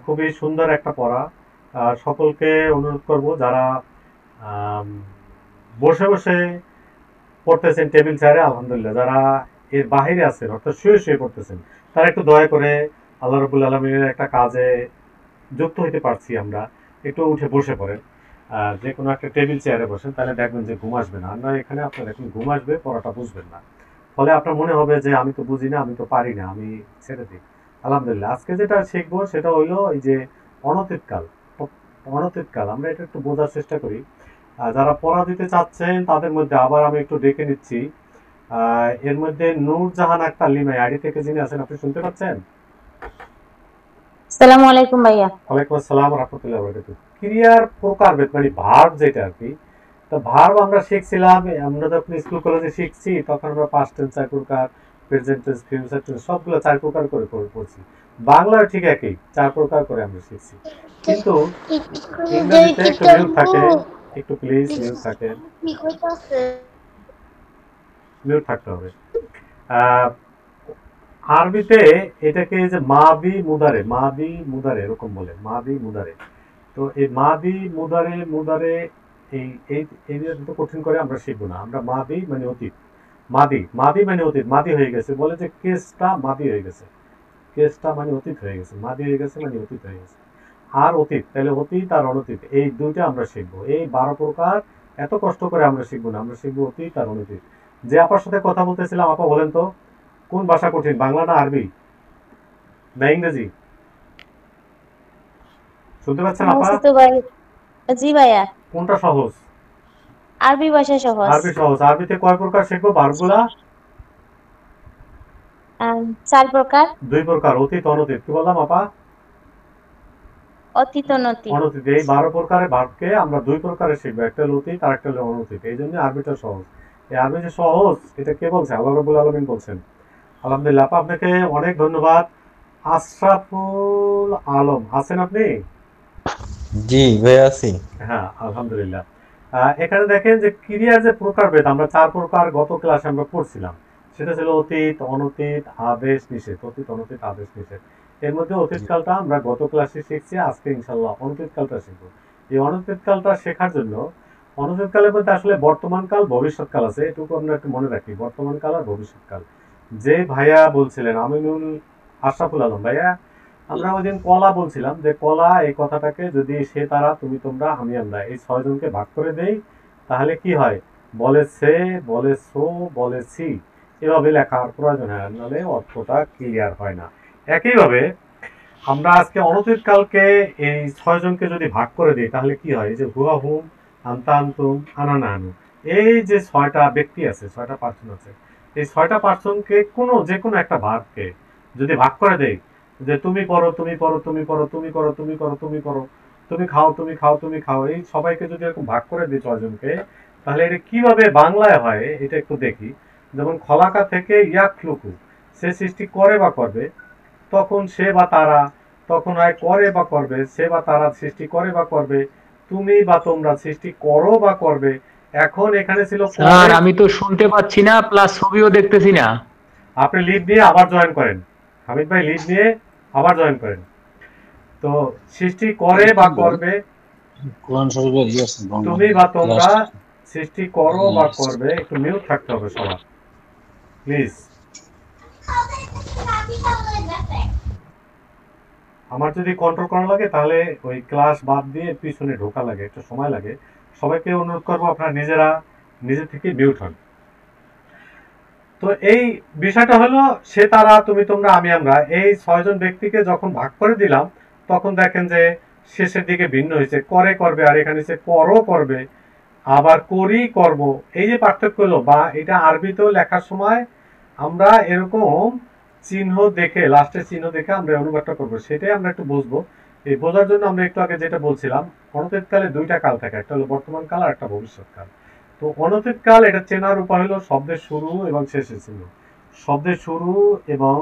খুবই সুন্দর একটা পড়া। সকলকে অনুরোধ করব যারা আম, বসে বসে পড়তেছেন টেবিল চেয়ারে, আলহামদুলিল্লাহ, যারা এর বাহিরে আছেন অর্থাৎ শুয়ে শুয়ে পড়তেছেন, তারা একটু দয়া করে আল্লাহ রবুল আলমীর একটা কাজে যুক্ত হইতে পারছি আমরা, একটু উঠে বসে পড়েন। যে কোনো একটা টেবিল চেয়ারে বসেন, তাহলে দেখবেন যে ঘুম আসবে না। আর নয় এখানে আপনার এখন ঘুম আসবে, পড়াটা বুঝবেন না। ফলে আপনার মনে হবে যে আমি তো বুঝি না, আমি তো পারি না, আমি ছেড়ে দিই। আলহামদুলিল্লাহ, আজকে যেটা শিখবো সেটা হইলো এই যে অনতীত কাল। অনতীত কাল আমরা এটা একটু বোঝার চেষ্টা করি। যারা পড়া দিতে চাচ্ছেন তাদের মধ্যে আবার আমি একটু ডেকে নিচ্ছি। এর মধ্যে নূরজাহান আক্তার লিমাই আইডি থেকে যিনি আছেন, আপনি শুনতে পাচ্ছেন? আসসালামু আলাইকুম ভাইয়া। ওয়ালাইকুম আসসালাম রহমতুল্লাহ বরকাতুহ। ক্রিয়ার প্রকারভেদ মানে ভার্ব যেটা আর কি। তো ভার্ব আমরা শিখছিলাম, আমরা যখন স্কুল কলেজে শিখছি তখন আমরা পাস্ট টেন্স চার প্রকার, প্রেজেন্ট টেন্স, ফিউচার টেন্স সবগুলো চার প্রকার করে করে পড়ছি। বাংলাও ঠিক একই, চার প্রকার করে আমরা শিখছি। কিন্তু ইংরেজিতে একটু মিউট থাকে, একটু প্লিজ মিউট থাকেন, মিউট থাকতে হবে। আহ, আরবিতে এটাকে যে মাদি মুদারে, মাদি মুদারে এরকম বলে, মাদি মুদারে। তো এই মাদি মুদারে মুদারে এই এই এই তো কঠিন করে আমরা শিখবো না। আমরা মাদি মানে অতীত, মাদি মাদি মানে অতীত, মাদি হয়ে গেছে বলে যে কেসটা মাদি হয়ে গেছে, কেসটা মানে অতীত হয়ে গেছে, মাদি হয়ে গেছে মানে অতীত হয়ে গেছে। আর অতীত, তাহলে অতীত আর অনতীত এই দুইটা আমরা শিখবো। এই 12 প্রকার এত কষ্ট করে আমরা শিখবো না, আমরা শিখবো অতীত আর অনতীত। যে আপার সাথে কথা বলতেছিলাম, আপা বলেন তো কোন ভাষা কঠিন, বাংলা না আরবি না ইংরেজি? শুনতে পাচ্ছেন আমার আপা? কাছে তো ভাই, জি ভাইয়া, কোনটা সহজ? আরবি ভাষা সহজ। আরবি সহজ। আরবিতে কয় প্রকার শিখবো ভার্বগুলা? আম, 4 প্রকার। 2 প্রকার, অতীত অনতীত। কি বললাম আপা? অতীত অনতীত। অনতীত। এই 12 প্রকারের ভার্বকে আমরা 2 প্রকারে শিখবো, একটা হলো অতীত আর একটা হলো অনতীত। এই জন্য আরবিটা সহজ। এই আরবি যে সহজ এটা কে বলছে? আল্লাহ রাব্বুল আলামিন বলছেন। আলহামদুলিল্লাহ আপা, আপনাকে অনেক ধন্যবাদ। আশরাফুল আলম আছেন আপনি? জি ভাই আছি। হ্যাঁ, আলহামদুলিল্লাহ। এখানে দেখেন যে ক্রিয়ার যে প্রকারভেদ, আমরা 4 প্রকার গত ক্লাসে আমরা পড়ছিলাম। সেটা ছিল অতীত, অনতীত, আদেশ, নিষেধ। অতীত, অনতীত, আদেশ, নিষেধ। এর মধ্যে অতীত কালটা আমরা গত ক্লাসে শিখছি, আজকে ইনশাল্লাহ অনতীত কালটা শিখবো। এই অনতীত কালটা শেখার জন্য, অনতীত কালের মধ্যে আসলে বর্তমান কাল, ভবিষ্যৎ কাল আছে, এটুকু আমরা একটু মনে রাখি, বর্তমান কাল আর ভবিষ্যৎ কাল। যে ভাইয়া বলছিলেন আমিনুল, আশরাফুল আলম ভাইয়া, আমরা ওই দিন কলা বলছিলাম যে কলা এই কথাটাকে যদি সে তারা তুমি তোমরা আমি আমরা এই 6 জনকে ভাগ করে দেই, তাহলে কি হয়? বলে সে, বলে সো, বলে সি, এভাবে লেখার প্রয়োজন হয়, নাহলে অর্থটা ক্লিয়ার হয় না। একইভাবে আমরা আজকে অনতীত কালকে এই 6 জনকে যদি ভাগ করে দিই তাহলে কি হয়? এই যে হুয়া হুম, আন্তা আন্তুম, আনা না আনু, এই যে 6টা ব্যক্তি আছে, 6টা পার্সন আছে, এই 6টা পার্সনকে কোনো যে কোনো একটা ভাগকে যদি ভাগ করে দেই, যে তুমি পড়ো, তুমি পড়ো, তুমি পড়ো, তুমি করো, তুমি করো, তুমি করো, তুমি খাও, তুমি খাও, তুমি খাও, এই সবাইকে যদি এরকম ভাগ করে দিই 6 জনকে, তাহলে এটা কিভাবে বাংলায় হয় এটা একটু দেখি। যেমন খলাকা থেকে ইয়াকলুকু, সে সৃষ্টি করে বা করবে, তখন সে বা তারা, তখন হয় করে বা করবে, সে বা তারা সৃষ্টি করে বা করবে, তুমি বা তোমরা সৃষ্টি করো বা করবে। এখন এখানে ছিল স্যার করে। আমি তো শুনতে পাচ্ছি না, প্লাস ছবিও দেখতেছি না। আপনি লিড নিয়ে আবার জয়েন করেন, হামিদ ভাই লিড নিয়ে আবার জয়েন করেন। তো সৃষ্টি করে বা করবে, কোরআন শরীফে আছে বাংলা তুমি বা ক্লাস তোমরা সৃষ্টি করো বা করবে। একটু মিউট থাকতে হবে সবার, প্লিজ। আমার যদি কন্ট্রোল করা লাগে তাহলে ওই ক্লাস বাদ দিয়ে পিছনে ঢোকা লাগে, একটু সময় লাগে। সবাইকে অনুরোধ করবো আপনারা নিজেরা নিজে থেকে মিউট হন। তো এই বিষয়টা হলো সে তারা তুমি তোমরা আমি আমরা, এই 6 জন ব্যক্তিকে যখন ভাগ করে দিলাম তখন দেখেন যে শেষের দিকে ভিন্ন হয়েছে, করে করবে, আর এখানে সে করো করবে, আবার করি করব। এই যে পার্থক্য হলো, বা এটা আরবিতেও লেখার সময় আমরা এরকম চিহ্ন দেখে, লাস্টের চিহ্ন দেখে আমরা অনুবাদটা করবো, সেটাই আমরা একটু বুঝবো। এই বোঝার জন্য আমরা একটু আগে যেটা বলছিলাম, অনতীতকালে 2টা কাল থাকে, একটা হলো বর্তমান কাল আর একটা ভবিষ্যৎ কাল। তো অনতীতকাল এটা চেনার উপায় হলো শব্দের শুরু এবং শেষের চিহ্ন, শব্দের শুরু এবং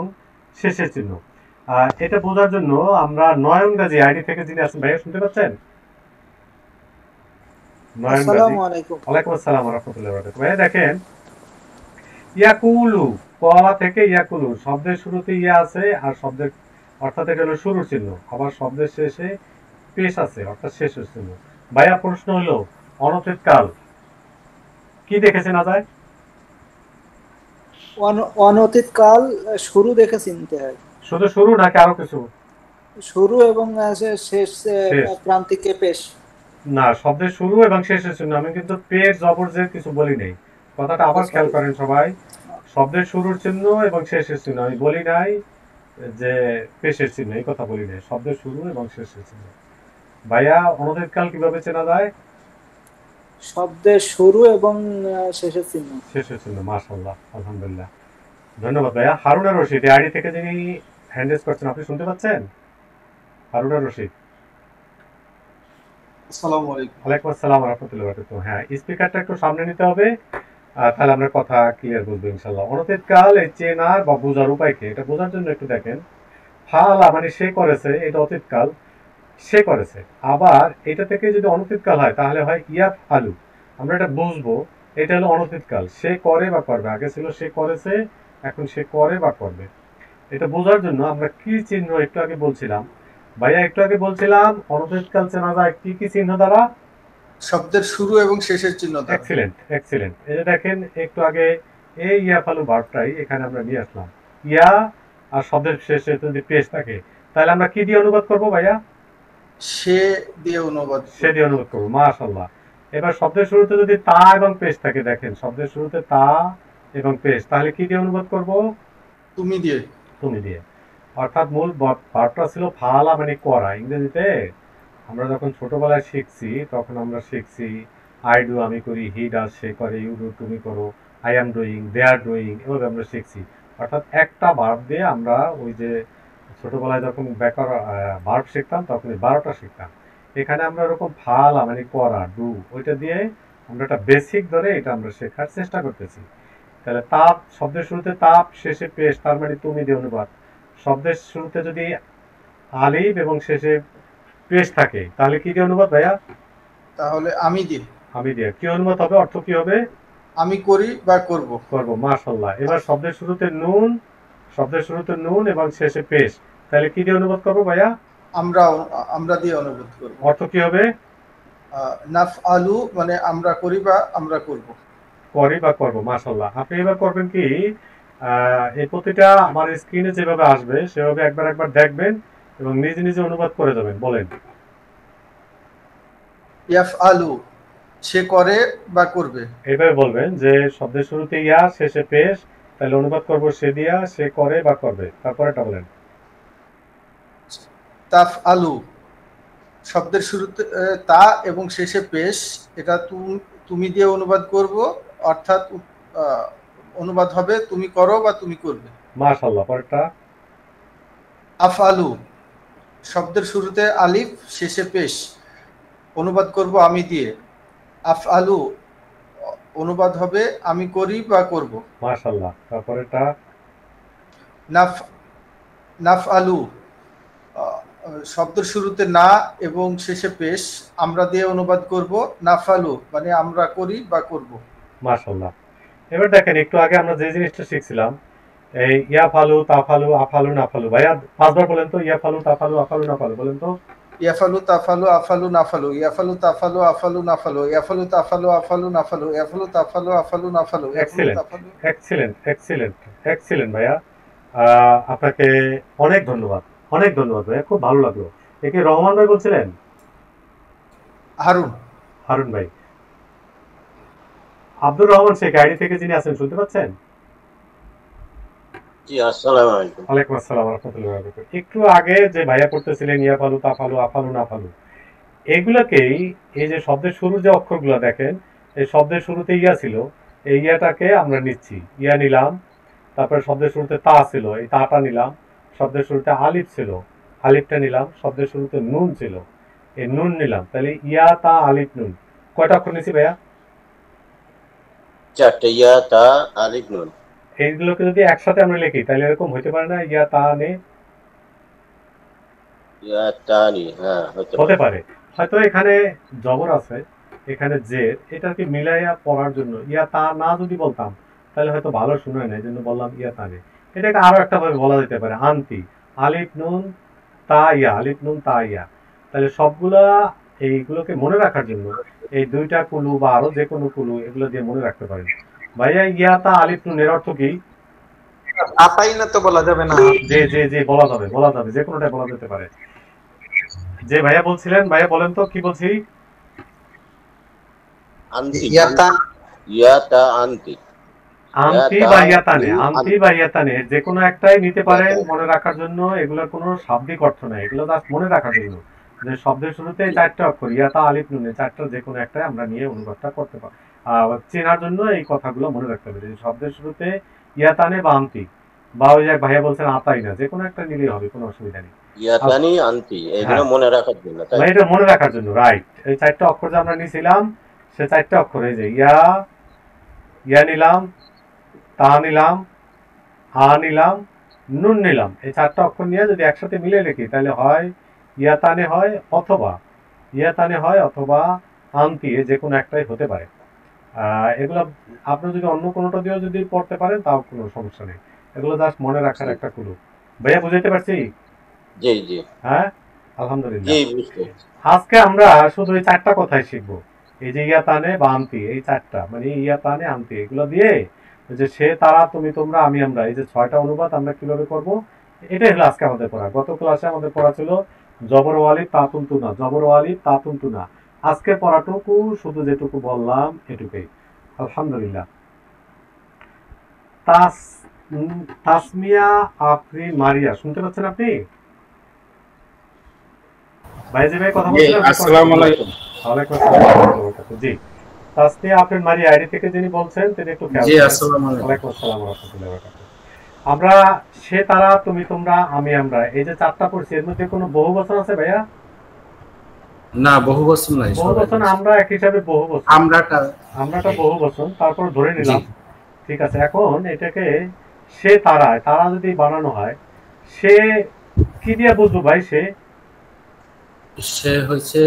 শেষের চিহ্ন। এটা বোঝার জন্য আমরা নয়ন গাজী আইডি থেকে যিনি আছেন, ভাইয়া শুনতে পাচ্ছেন? নয়ন গাজী, আসসালামু আলাইকুম। ওয়ালাইকুম আসসালাম রহমতুল্লাহ বরকাতুহু। ভাইয়া দেখেন, ইয়াকুলু, কলা থেকে ইয়াকুলু, শব্দের শুরুতে ইয়া আছে আর শব্দের অর্থাৎ এটা হলো শুরুর চিহ্ন। আবার শব্দের শেষে পেশ আছে অর্থাৎ শেষের চিহ্ন। ভাইয়া প্রশ্ন হলো অনতীত কাল কি দেখেছে না যায়? অনতীত কাল শুরু দেখে চিনতে হয়। শুধু শুরু নাকি আরো কিছু? শুরু এবং শেষ শেষ। প্রান্তিকে পেশ। না, শব্দের শুরু এবং শেষের চিহ্ন। আমি কিন্তু পেশ জবর জের কিছু বলি নাই। কথাটা আবার খেয়াল করেন সবাই। শব্দের শুরুর চিহ্ন এবং শেষের চিহ্ন আমি বলি নাই যে পেশের চিহ্ন, এই কথা বলি নাই। শব্দের শুরু এবং শেষের চিহ্ন। ভাইয়া অনতীত কাল কিভাবে চেনা যায়? শব্দের শুরু এবং শেষের চিহ্ন। শেষের চিহ্ন। মাশাআল্লাহ, আলহামদুলিল্লাহ। ধন্যবাদ ভাইয়া। হারুন আর রশিদ আইডি থেকে যিনি হ্যান্ড রেজ করছেন, আপনি শুনতে পাচ্ছেন? হারুন আর রশিদ। আসসালামু আলাইকুম। ওয়ালাইকুম আসসালাম ওয়া রাহমাতুল্লাহি ওয়া বারাকাতুহু। হ্যাঁ, স্পিকারটা একটু সামনে নিতে হবে, তাহলে আমরা কথা ক্লিয়ার বুঝবো ইনশাআল্লাহ। অনতীত কাল এই চেনার বা বোঝার উপায় কি, এটা বোঝার জন্য একটু দেখেন। ফাআলা মানে সে করেছে, এটা অতীত কাল, সে করেছে। আবার এটা থেকে যদি অনতীত কাল হয় তাহলে হয় ইয়াফআলু। আমরা এটা বুঝবো, এটা হলো অনতীত কাল, সে করে বা করবে। আগে ছিল সে করেছে, এখন সে করে বা করবে। এটা বোঝার জন্য আমরা কি চিহ্ন একটু আগে বলছিলাম, ভাইয়া একটু আগে বলছিলাম অনতীত কাল চেনা যায় কি কি চিহ্ন দ্বারা? শব্দের শুরু এবং শেষের চিহ্ন দ্বারা। Excellent, excellent. এই যে দেখেন একটু আগে এই ইয়াফালু ভার্বটাই এখানে আমরা নিয়ে আসলাম। ইয়া আর শব্দের শেষে যদি পেশ থাকে তাহলে আমরা কি দিয়ে অনুবাদ করব ভাইয়া? সে দিয়ে অনুবাদ। সে দিয়ে অনুবাদ করব। মাশাআল্লাহ। এবার শব্দের শুরুতে যদি তা এবং পেশ থাকে, দেখেন শব্দের শুরুতে তা এবং পেশ, তাহলে কি দিয়ে অনুবাদ করব? তুমি দিয়ে। তুমি দিয়ে। অর্থাৎ মূল ভার্বটা ছিল ফাআলা মানে করা। ইংরেজিতে আমরা যখন ছোটবেলায় শিখছি তখন আমরা শিখছি আই ডু আমি করি, হি ডাজ সে করে, ইউ ডু তুমি করো, I am doing, they are doing, এভাবে আমরা শিখছি। অর্থাৎ একটা ভার্ব দিয়ে আমরা ওই যে ছোটবেলায় যখন ভার্ব শিখতাম তখন 12টা শিখতাম। এখানে আমরা ওরকম ফাআলা মানে করা, ডু, ওইটা দিয়ে আমরা একটা বেসিক ধরে এটা আমরা শেখার চেষ্টা করতেছি। তাহলে তাপ, শব্দের শুরুতে তাপ, শেষে পেশ, তার মানে তুমি দিয়ে অনুবাদ। শব্দের শুরুতে যদি আলিফ এবং শেষে পেশ থাকে তাহলে কি দিয়ে অনুবাদ ভাইয়া? তাহলে আমি দিয়ে। আমি দিয়ে। কি অনুবাদ হবে, অর্থ কি হবে? আমি করি বা করব। করব। মাশাআল্লাহ। এবার শব্দের শুরুতে নুন, শব্দের শুরুতে নুন এবং শেষে পেশ, তাহলে কি দিয়ে অনুবাদ করব ভাইয়া? আমরা দিয়ে অনুবাদ করব। অর্থ কি হবে? নাফআলু মানে আমরা করি বা আমরা করব। করি বা করব। মাশাআল্লাহ। আপনি এবার করবেন কি, এই প্রতিটা আমার স্ক্রিনে যেভাবে আসবে সেভাবে একবার দেখবেন এবং নিজে নিজে অনুবাদ করে যাবেন। বলেন। ইয়াফআলু সে করে বা করবে। এইভাবে বলবেন যে শব্দের শুরুতে ইয়া, শেষে পেশ, তাহলে অনুবাদ করব সে দিয়া, সে করে বা করবে। তারপর এটা বলেন। তাফআলু শব্দের শুরুতে তা এবং শেষে পেশ, এটা তুমি দিয়ে অনুবাদ করব, অর্থাৎ অনুবাদ হবে তুমি করো বা তুমি করবে। মাশাআল্লাহ। পরেরটা। আফআলু শব্দের শুরুতে আলিফ, শেষে পেশ, অনুবাদ করব আমি দিয়ে। আফআলু অনুবাদ হবে আমি করি বা করব। মাশাআল্লাহ। তারপরেরটা। নাফআলু শব্দের শুরুতে না এবং শেষে পেশ, আমরা দিয়ে অনুবাদ করব নাফআলু মানে আমরা করি বা করব। মাশাআল্লাহ। এবার দেখেন একটু আগে আমরা যে জিনিসটা শিখছিলাম, এই ইয়াফালু, তাফালু, আফালু, নাফালু। ভাইয়া 5 বার বলেন তো, ইয়াফালু, তাফালু, আফালু, নাফালু বলেন তো। ইয়াফালু তাফালু আফালু নাফালু, ইয়াফালু তাফালু আফালু নাফালু, ইয়াফালু তাফালু আফালু নাফালু, ইয়াফালু তাফালু আফালু নাফালু। এক্সিলেন্ট, এক্সিলেন্ট, এক্সিলেন্ট, এক্সিলেন্ট ভাইয়া। আপনাকে অনেক ধন্যবাদ, অনেক ধন্যবাদ ভাইয়া, খুব ভালো লাগলো। একে রহমান ভাই বলছিলেন? হারুন। হারুন ভাই। আব্দুর রহমান শেখ আইডি থেকে যিনি আছেন, শুনতে পাচ্ছেন? জি, আসসালামু আলাইকুম। ওয়ালাইকুম আসসালাম ওয়া রাহমাতুল্লাহি ওয়া বারাকাতুহু। একটু আগে যে ভাইয়া পড়তেছিলেন ইয়াফালু, তাফালু, আফালু, নাফালু, এগুলাকেই এই যে শব্দের শুরুর যে অক্ষরগুলো দেখেন, এই শব্দের শুরুতে ইয়া ছিল, এই ইয়াটাকে আমরা নিচ্ছি। ইয়া নিলাম, তারপরে শব্দের শুরুতে তা ছিল, এই তাটা নিলাম। শব্দের শুরুতে আলিফ ছিল, আলিফটা নিলাম। শব্দের শুরুতে নুন ছিল, এই নুন নিলাম। তাহলে ইয়া, তা, আলিফ, নুন, কয়টা অক্ষর নিছি ভাইয়া? 4টে, ইয়া, তা, আলিফ, নুন। এইগুলোকে যদি একসাথে আমরা লিখি তাহলে এরকম হইতে পারে না, ইয়া, তা, নে? ইয়া, তা, নি, হ্যাঁ হতে পারে। হয়তো এখানে জবর আছে, এখানে জের, এটাকে মিলাইয়া পড়ার জন্য ইয়া তা না যদি বলতাম তাহলে হয়তো ভালো শোনায় না, এই জন্য বললাম ইয়া তা নে। এটাকে আরো একটা ভাবে বলা যেতে পারে আন্তি, আলিফ নুন তা ইয়া, আলিফ নুন তা ইয়া। তাহলে সবগুলা এইগুলোকে মনে রাখার জন্য এই দুইটা কুলু বা আরো যে কোনো কুলু এগুলো দিয়ে মনে রাখতে পারেন। ভাইয়া ইয়া তা আলিফ নুন এর অর্থ কি? আতাই না তো বলা যাবে না। জি জি জি, বলা যাবে, যে কোনোটাই বলা যেতে পারে। যে ভাইয়া বলছিলেন, ভাইয়া বলেন তো কি বলছি? আনতি ইয়াতা ইয়াতা আনতি আন্তি বা ইয়াতানে, আন্তি বা ইয়াতানে যে কোনো একটাই নিতে পারেন মনে রাখার জন্য। এগুলোর কোনো শাব্দিক অর্থ নাই, এগুলো জাস্ট মনে রাখার জন্য। যে শব্দের শুরুতে চারটা অক্ষর ইয়াতা আলিফ নুনে চারটা যে কোনো একটাই আমরা নিয়ে অনুবাদটা করতে পারি। চেনার জন্য এই কথাগুলো মনে রাখতে হবে। শব্দের শুরুতে ইয়াতানে বা আন্তি, বা ওই যে ভাইয়া বলছেন আতাই না, যে কোনো একটা নিলেই হবে, কোনো অসুবিধা নেই। ইয়াতানি আনতি এগুলো মনে রাখার জন্য, তাই এটা মনে রাখার জন্য, রাইট। এই চারটা অক্ষর যে আমরা নিয়েছিলাম সে চারটা অক্ষর, এই যে ইয়া, ইয়া নিলাম, তা নিলাম, আ নিলাম, নুন নিলাম, এই চারটা অক্ষর নিয়ে যদি একসাথে মিলে লিখি তাহলে হয় ইয়াতানে হয় অথবা ইয়াতানে হয় অথবা আন্তি, যে কোনো একটাই হতে পারে। এগুলো আপনি যদি অন্য কোনোটা দিয়েও যদি পড়তে পারেন তাও কোনো সমস্যা নেই। এগুলো জাস্ট মনে রাখার একটা কুলু। ভাইয়া বুঝাইতে পারছি? জি জি হ্যাঁ, আলহামদুলিল্লাহ। জি, বুঝতে পেরেছি। আজকে আমরা শুধু এই চারটা কথাই শিখবো। এই যে ইয়াতানে বা আন্তি, এই চারটা মানে ইয়াতানে আন্তি, এগুলো দিয়ে যে সে তারা তুমি তোমরা আমি আমরা, এই যে 6টা অনুবাদ আমরা কিভাবে করব, এটাই হলো আজকে আমাদের পড়া। গত ক্লাসে আমাদের পড়া ছিল জবর ও আলিফ তাতুন তুনা, জবর ও আলিফ তাতুন তুনা। আজকে পড়াটুকু শুধু যেটুকু বললাম এটুকুই, আলহামদুলিল্লাহ। তাসমিয়া আফরিন মারিয়া, শুনতে পাচ্ছেন আপনি? ভাইজি ভাই কথা বলছিলেন। আসসালামু আলাইকুম। ওয়ালাইকুম আসসালাম। জি, তাসমিয়া আফরিন মারিয়া আইডি থেকে যিনি বলছেন তিনি একটু খেয়াল জি, করুন। আসসালামু আলাইকুম। ওয়ালাইকুম আসসালাম ওয়া রাহমাতুল্লাহি ওয়া বারাকাতুহু। আমরা সে তারা তুমি তোমরা আমি আমরা, এই যে চারটা পড়ছি এর মধ্যে কোনো বহুবচন আছে ভাইয়া? না, বহুবচন নাই। বহুবচন আমরা এক হিসাবে বহুবচন, আমরাটা বহুবচন, তারপর ধরে নিলাম। ঠিক আছে, এখন এটাকে সে তারা, তারা যদি বানানো হয় সে কি দিয়ে বুঝবো ভাই? সে হচ্ছে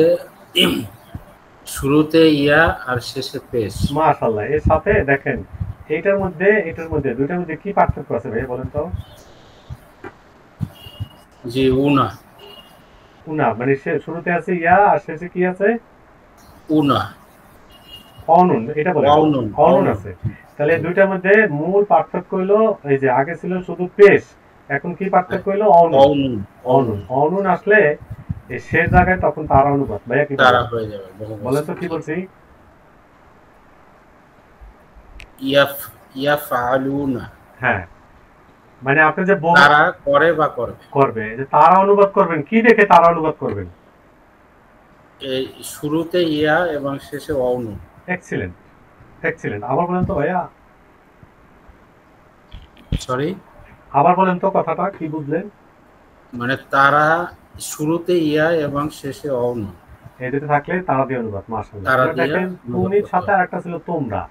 শুরুতে ইয়া আর শেষে পেশ। মাশাআল্লাহ। এর সাথে দেখেন এটার মধ্যে দুইটার মধ্যে কি পার্থক্য আছে ভাই বলেন তো? জি, উনা। উনা মানে সে শুরুতে আছে ইয়া আর শেষে কি আছে? উনা। অনুন, এটা বলে অনুন আছে। তাহলে দুইটার মধ্যে মূল পার্থক্য হলো এই যে আগে ছিল শুধু পেশ, এখন কি পার্থক্য হলো? অনুন। অনুন অনুন আসলে এই শেষ জায়গায় তখন তারা অনুবাদ। ভাইয়া কি তারা হয়ে যাবে। বলেন তো কি বলছি? ইয়াফআলুনা। হ্যাঁ, মানে আপনি যে তারা করে বা করবে, যে তারা অনুবাদ করবেন কি দেখে তারা অনুবাদ করবেন? এই শুরুতে ইয়া এবং শেষে অনু। Excellent, excellent. আবার বলেন তো ভাইয়া, সরি আবার বলেন তো কথাটা কি বুঝলেন? মানে তারা শুরুতে ইয়া এবং শেষে অনু, এই দুটো থাকলে তারা দিয়ে অনুবাদ। মাশাআল্লাহ। তারা দিয়ে দেখেন তুমির সাথে আরেকটা ছিল তোমরা,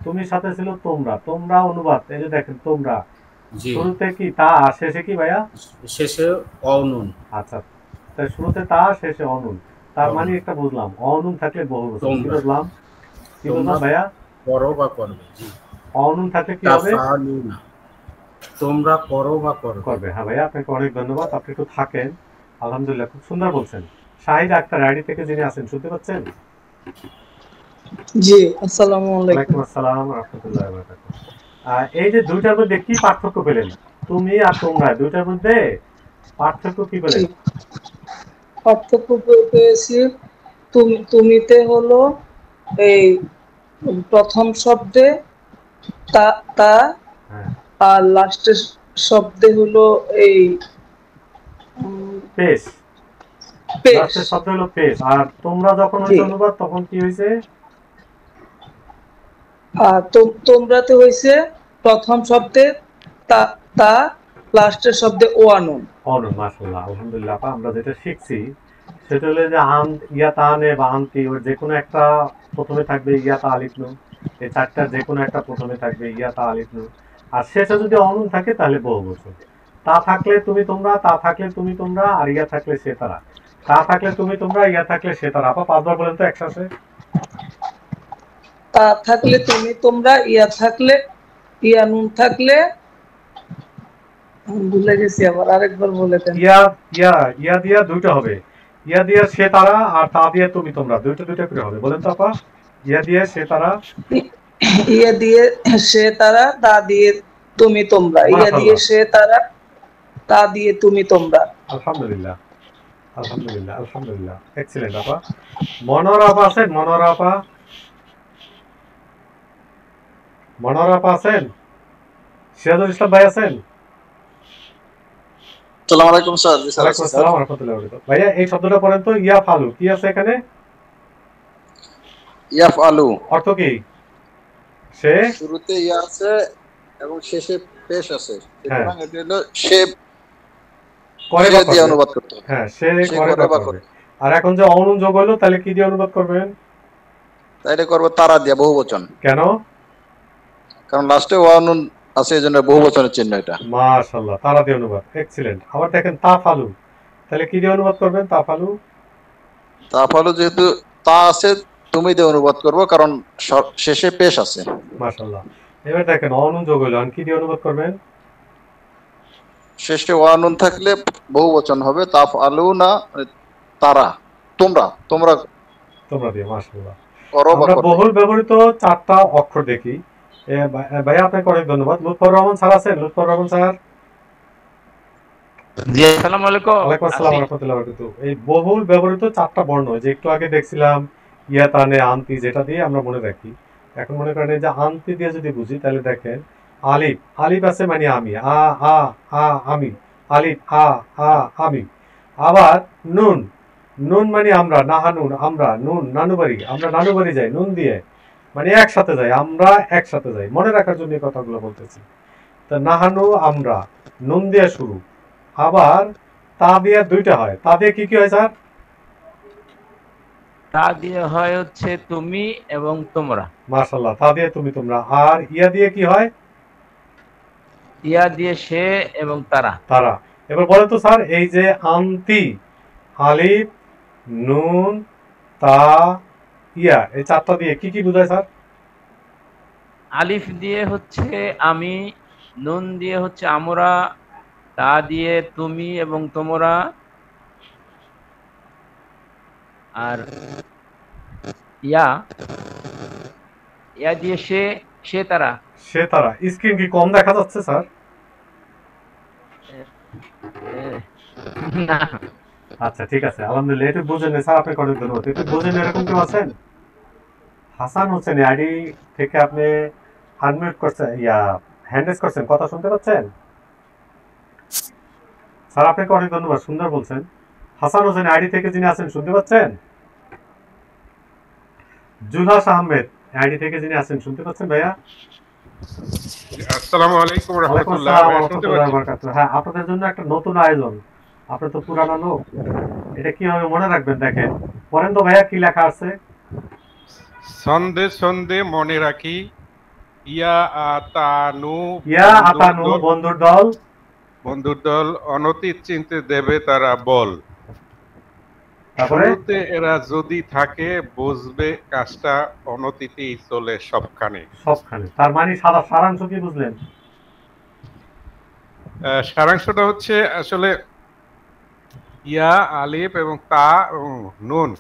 তুমির সাথে ছিল তোমরা, তোমরা অনুবাদ। এই যে দেখেন তোমরা শুরুতে কি তা আর শেষে কি ভাইয়া? শেষে অনুন। আচ্ছা, তাই শুরুতে তা শেষে অনুন, তার মানে একটা বুঝলাম অনুন থাকলে বহুবচন। কি বুঝলাম? কি বুঝলাম ভাইয়া? করো বা করবে। জি, অনুন থাকলে কি হবে? তাফআলুনা, তোমরা করো বা করবে। হ্যাঁ ভাইয়া, আপনাকে অনেক ধন্যবাদ। আপনি একটু থাকেন। আলহামদুলিল্লাহ, খুব সুন্দর বলছেন। শাহিদ আক্তার আইডি থেকে যিনি আছেন শুনতে পাচ্ছেন? জি, আসসালামু আলাইকুম। ওয়ালাইকুম আসসালাম ওয়া রাহমাতুল্লাহি ওয়া বারাকাতুহু। এই যে দুইটার মধ্যে কি পার্থক্য পেলেন? তুমি আর তোমরা, দুইটার মধ্যে পার্থক্য কি পেলেন? পার্থক্য পেয়েছি তুমিতে হলো এই প্রথম শব্দে তা তা, আর লাস্টের শব্দে হলো এই পেশ। লাস্টের শব্দ হলো পেশ। আর তোমরা যখন হইছে অনুবাদ তখন কি হইছে? তোমরাতে হইছে প্রথম শব্দে তা তা, লাস্টের শব্দে ওয়ানুন। অনুন। মাশাআল্লাহ, আলহামদুলিল্লাহ। আমরা যেটা শিখছি সেটা হলো যে ইয়াতানে বা আনতি, ওর যে কোনো একটা প্রথমে থাকবে ইয়াতা আলিফ নুন, এই চারটা যে কোনো একটা প্রথমে থাকবে ইয়াতা আলিফ নুন, আর শেষে যদি অনুন থাকে তাহলে বহুবচন। তা থাকলে তুমি তোমরা, তা থাকলে তুমি তোমরা, আর ইয়া থাকলে সে তারা। তা থাকলে তুমি তোমরা, ইয়া থাকলে সে তারা। আপা 5 বার বলেন তো একসাথে। তা থাকলে তুমি তোমরা, ইয়া থাকলে ইয়া নুন থাকলে ভুলে গেছি, আবার আরেকবার বলে দেন। ইয়া ইয়া ইয়া দিয়া দুইটা হবে, ইয়া দিয়া সে তারা আর তা দিয়ে তুমি তোমরা, দুইটা দুইটা করে হবে। বলেন তো আপা, ইয়া দিয়ে সে তারা, ইয়ে দিয়ে সে তারা, তা দিয়ে তুমি তোমরা, ইয়ে দিয়ে মাশাআল্লাহ। সে তারা, তা দিয়ে তুমি তোমরা। আলহামদুলিল্লাহ, আলহামদুলিল্লাহ, আলহামদুলিল্লাহ, এক্সিলেন্ট আপা। মনোরা আপা আছেন? মনোরা আপা, মনোরা আপা আছেন? সিরাজুল ইসলাম ভাই আছেন? আসসালামু আলাইকুম স্যার। জি স্যার, ওয়ালাইকুম আছি স্যার। আসসালাম ওয়া রাহমাতুল্লাহি ওয়া বারাকাতুহু। ভাইয়া এই শব্দটা পড়েন তো, ইয়া ফালু, কি আছে এখানে? ইয়াফআলু, অর্থ কি? সে শুরুতে ইয়া আছে এবং শেষে পেশ আছে, হ্যাঁ সুতরাং এটা হলো সে করে সে বা দিয়ে করবে, অনুবাদ করতে হবে। হ্যাঁ সে সে করে করে বা বা করবে। করবে, আর এখন যে অনুন যোগ হলো, তাহলে কি দিয়ে অনুবাদ করবেন? তাই এটা করবো তারা দিয়ে, বহুবচন। কেন? কারণ লাস্টে ওয়ানুন আছে, এই জন্য বহুবচনের চিহ্ন এটা। মাশাআল্লাহ, তারা দিয়ে অনুবাদ, এক্সিলেন্ট। আবার দেখেন তা ফালু, তাহলে কি দিয়ে অনুবাদ করবেন? তা ফালু, তারপরে যেহেতু তা আছে, তুমি দিয়ে অনুবাদ করবো, কারণ শেষে পেশ আছে। মাশাআল্লাহ। এবার দেখেন অনুন যোগ হলো, কি দিয়ে অনুবাদ করবেন? শেষে ওয়ানুন থাকলে বহুবচন হবে, তাফআলু না, তারা, তোমরা, তোমরা তোমরা দিয়ে, মাশাআল্লাহ। করো বা আমরা করবে। বহুল ব্যবহৃত 4টা অক্ষর দেখি। ভাইয়া আপনাকে অনেক ধন্যবাদ। লুৎফর রহমান স্যার আছেন? লুৎফর রহমান স্যার, জি আসসালামু আলাইকুম। ওয়ালাইকুম আসসালাম আসি। ওয়া রাহমাতুল্লাহি ওয়া বারাকাতুহু। এই বহুল ব্যবহৃত 4টা বর্ণ, যে একটু আগে দেখছিলাম ইয়াতানে আন্তি, যেটা দিয়ে আমরা মনে রাখি। এখন মনে করেন এই যে আন্তি দিয়ে যদি বুঝি, তাহলে দেখেন আলিফ, আলিফ আছে মানে আমি, আ আ আ আমি, আলিফ আ আ আমি। আবার নুন, নুন মানে আমরা, নাহানুন আমরা, নুন নানু বাড়ি, আমরা নানু বাড়ি যাই, নুন দিয়ে মানে একসাথে যাই, আমরা একসাথে যাই। মনে রাখার জন্য এই কথাগুলো বলতেছি। তা নাহানু আমরা, নুন দিয়ে শুরু। আবার তা দিয়ে দুইটা হয়, তা দিয়ে কি কি হয় স্যার? তা দিয়ে হয় হচ্ছে তুমি এবং তোমরা। মাশাআল্লাহ, তা দিয়ে তুমি তোমরা। আর ইয়া দিয়ে কি হয়? ইয়া দিয়ে সে এবং তারা। তারা। এবার বলেন তো স্যার, এই যে আন্তি, আলিফ, নুন, তা, ইয়া, এই 4টা দিয়ে কি কি বোঝায় স্যার? আলিফ দিয়ে হচ্ছে আমি, নুন দিয়ে হচ্ছে আমরা, তা দিয়ে তুমি এবং তোমরা, আর ইয়া, ইয়া দিয়ে সে, সে তারা। সে তারা। স্ক্রিন কি কম দেখা যাচ্ছে স্যার? না, আচ্ছা ঠিক আছে, আলহামদুলিল্লাহ। একটু বুঝেন স্যার, আপনাকে অনেক ধন্যবাদ। একটু বুঝেন, এরকম কেউ আছেন? হাসান হোসেন আইডি থেকে আপনি আনমিউট করছেন, ইয়া হ্যান্ড রেজ করছেন, কথা শুনতে পাচ্ছেন? স্যার আপনাকে অনেক ধন্যবাদ, সুন্দর বলছেন। হাসান হোসেন আইডি থেকে যিনি আছেন, শুনতে পাচ্ছেন? জুলহাস আহমেদ আইডি থেকে যিনি আছেন, শুনতে পাচ্ছেন ভাইয়া? আসসালামু আলাইকুম ওয়া ওয়ালাইকুম রাহমাতুল্লাহ। আসসালাম ওয়া শুনতে রাহমাতুল্লাহি ওয়া পাচ্ছি? বারাকাতুহু। হ্যাঁ, আপনাদের জন্য একটা নতুন আয়োজন। আপনি তো পুরানো লোক, এটা কিভাবে মনে রাখবেন দেখেন। পড়েন তো ভাইয়া, কি লেখা আছে? ছন্দে ছন্দে মনে রাখি, ইয়া আতানু, ইয়া আতানু বন্ধুর দল, বন্ধুর দল, অনতীত চিনতে দেবে তারা বল। তারপরে শুরুতে এরা যদি থাকে, বুঝবে কাজটা অনতীতেই চলে সবখানে। সবখানে। তার মানে সাদা সারাংশ কি বুঝলেন? সারাংশটা হচ্ছে আসলে ইয়া, আলিফ এবং তা এবং নুন,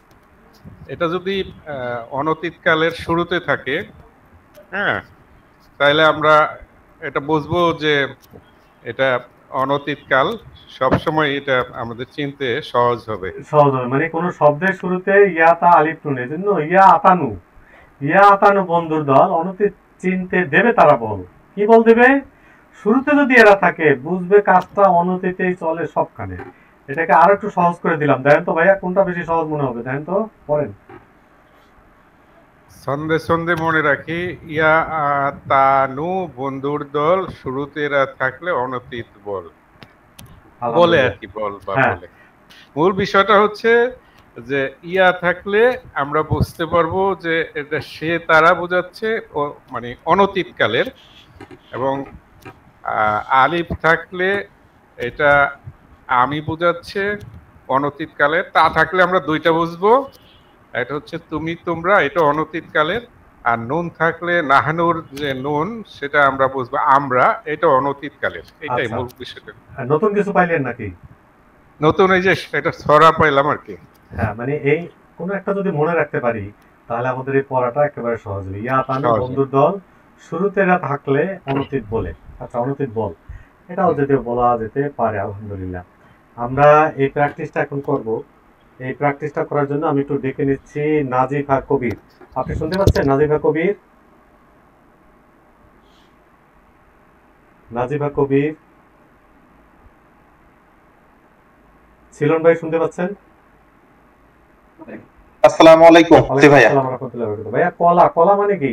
এটা যদি অনতীতকালের শুরুতে থাকে, হ্যাঁ, তাহলে আমরা এটা বুঝবো যে এটা অনতীতকাল। সবসময় এটা আমাদের চিনতে সহজ হবে। সহজ হবে, মানে কোন শব্দের শুরুতে ইয়া তা আলিফ নুন, এজন্য ইয়া আতানু, ইয়া আতানু বন্ধুর দল, অনতীত চিনতে দেবে তারা বল। কি বল দেবে? শুরুতে যদি এরা থাকে, বুঝবে কাজটা অনতীতেই চলে সবখানে। এটাকে আরো একটু সহজ করে দিলাম, দেখেন তো ভাইয়া কোনটা বেশি সহজ মনে হবে, দেখেন তো, পড়েন। ছন্দে ছন্দে মনে রাখি, ইয়া তানু বন্ধুর দল, শুরুতে এরা থাকলে অনতীত বল, বলে আর কি, বল বা বলে। মূল বিষয়টা হচ্ছে যে ইয়া থাকলে আমরা বুঝতে পারবো যে এটা সে তারা বোঝাচ্ছে, মানে অনতীতকালের। এবং আলিফ থাকলে এটা আমি বোঝাচ্ছে অনতীতকালের। তা থাকলে আমরা দুইটা বুঝবো, এটা হচ্ছে তুমি তোমরা, এটা অনতীতকালের। আর নুন থাকলে নাহানুর যে নুন সেটা আমরা বুঝবো আমরা, এটা অনতীত কালের, এটাই আচ্ছা। মূল বিষয়টা। নতুন কিছু পাইলেন নাকি? নতুন এই যে এটা ছড়া পাইলাম আর কি। হ্যাঁ, মানে এই কোনো একটা যদি মনে রাখতে পারি তাহলে আমাদের এই পড়াটা একেবারে সহজ হবে। ইয়া তানু সহজ। বন্ধুর দল, শুরুতে এরা থাকলে অনতীত বলে। আচ্ছা, অনতীত বল, এটাও যদি বলা যেতে পারে। আলহামদুলিল্লাহ, আমরা এই প্র্যাকটিসটা এখন করব। এই প্র্যাকটিসটা করার জন্য আমি একটু ডেকে নিচ্ছি নাজিফা কবির। আপনি শুনতে পাচ্ছেন নাজিফা কবির? নাজিফা কবির, ছিলন ভাই শুনতে পাচ্ছেন? আসসালামু আলাইকুম। জি ভাইয়া। আসসালামু রাহমাতুল্লাহি ওয়া বারাকাতুহু। ভাইয়া কলা, কলা মানে কি?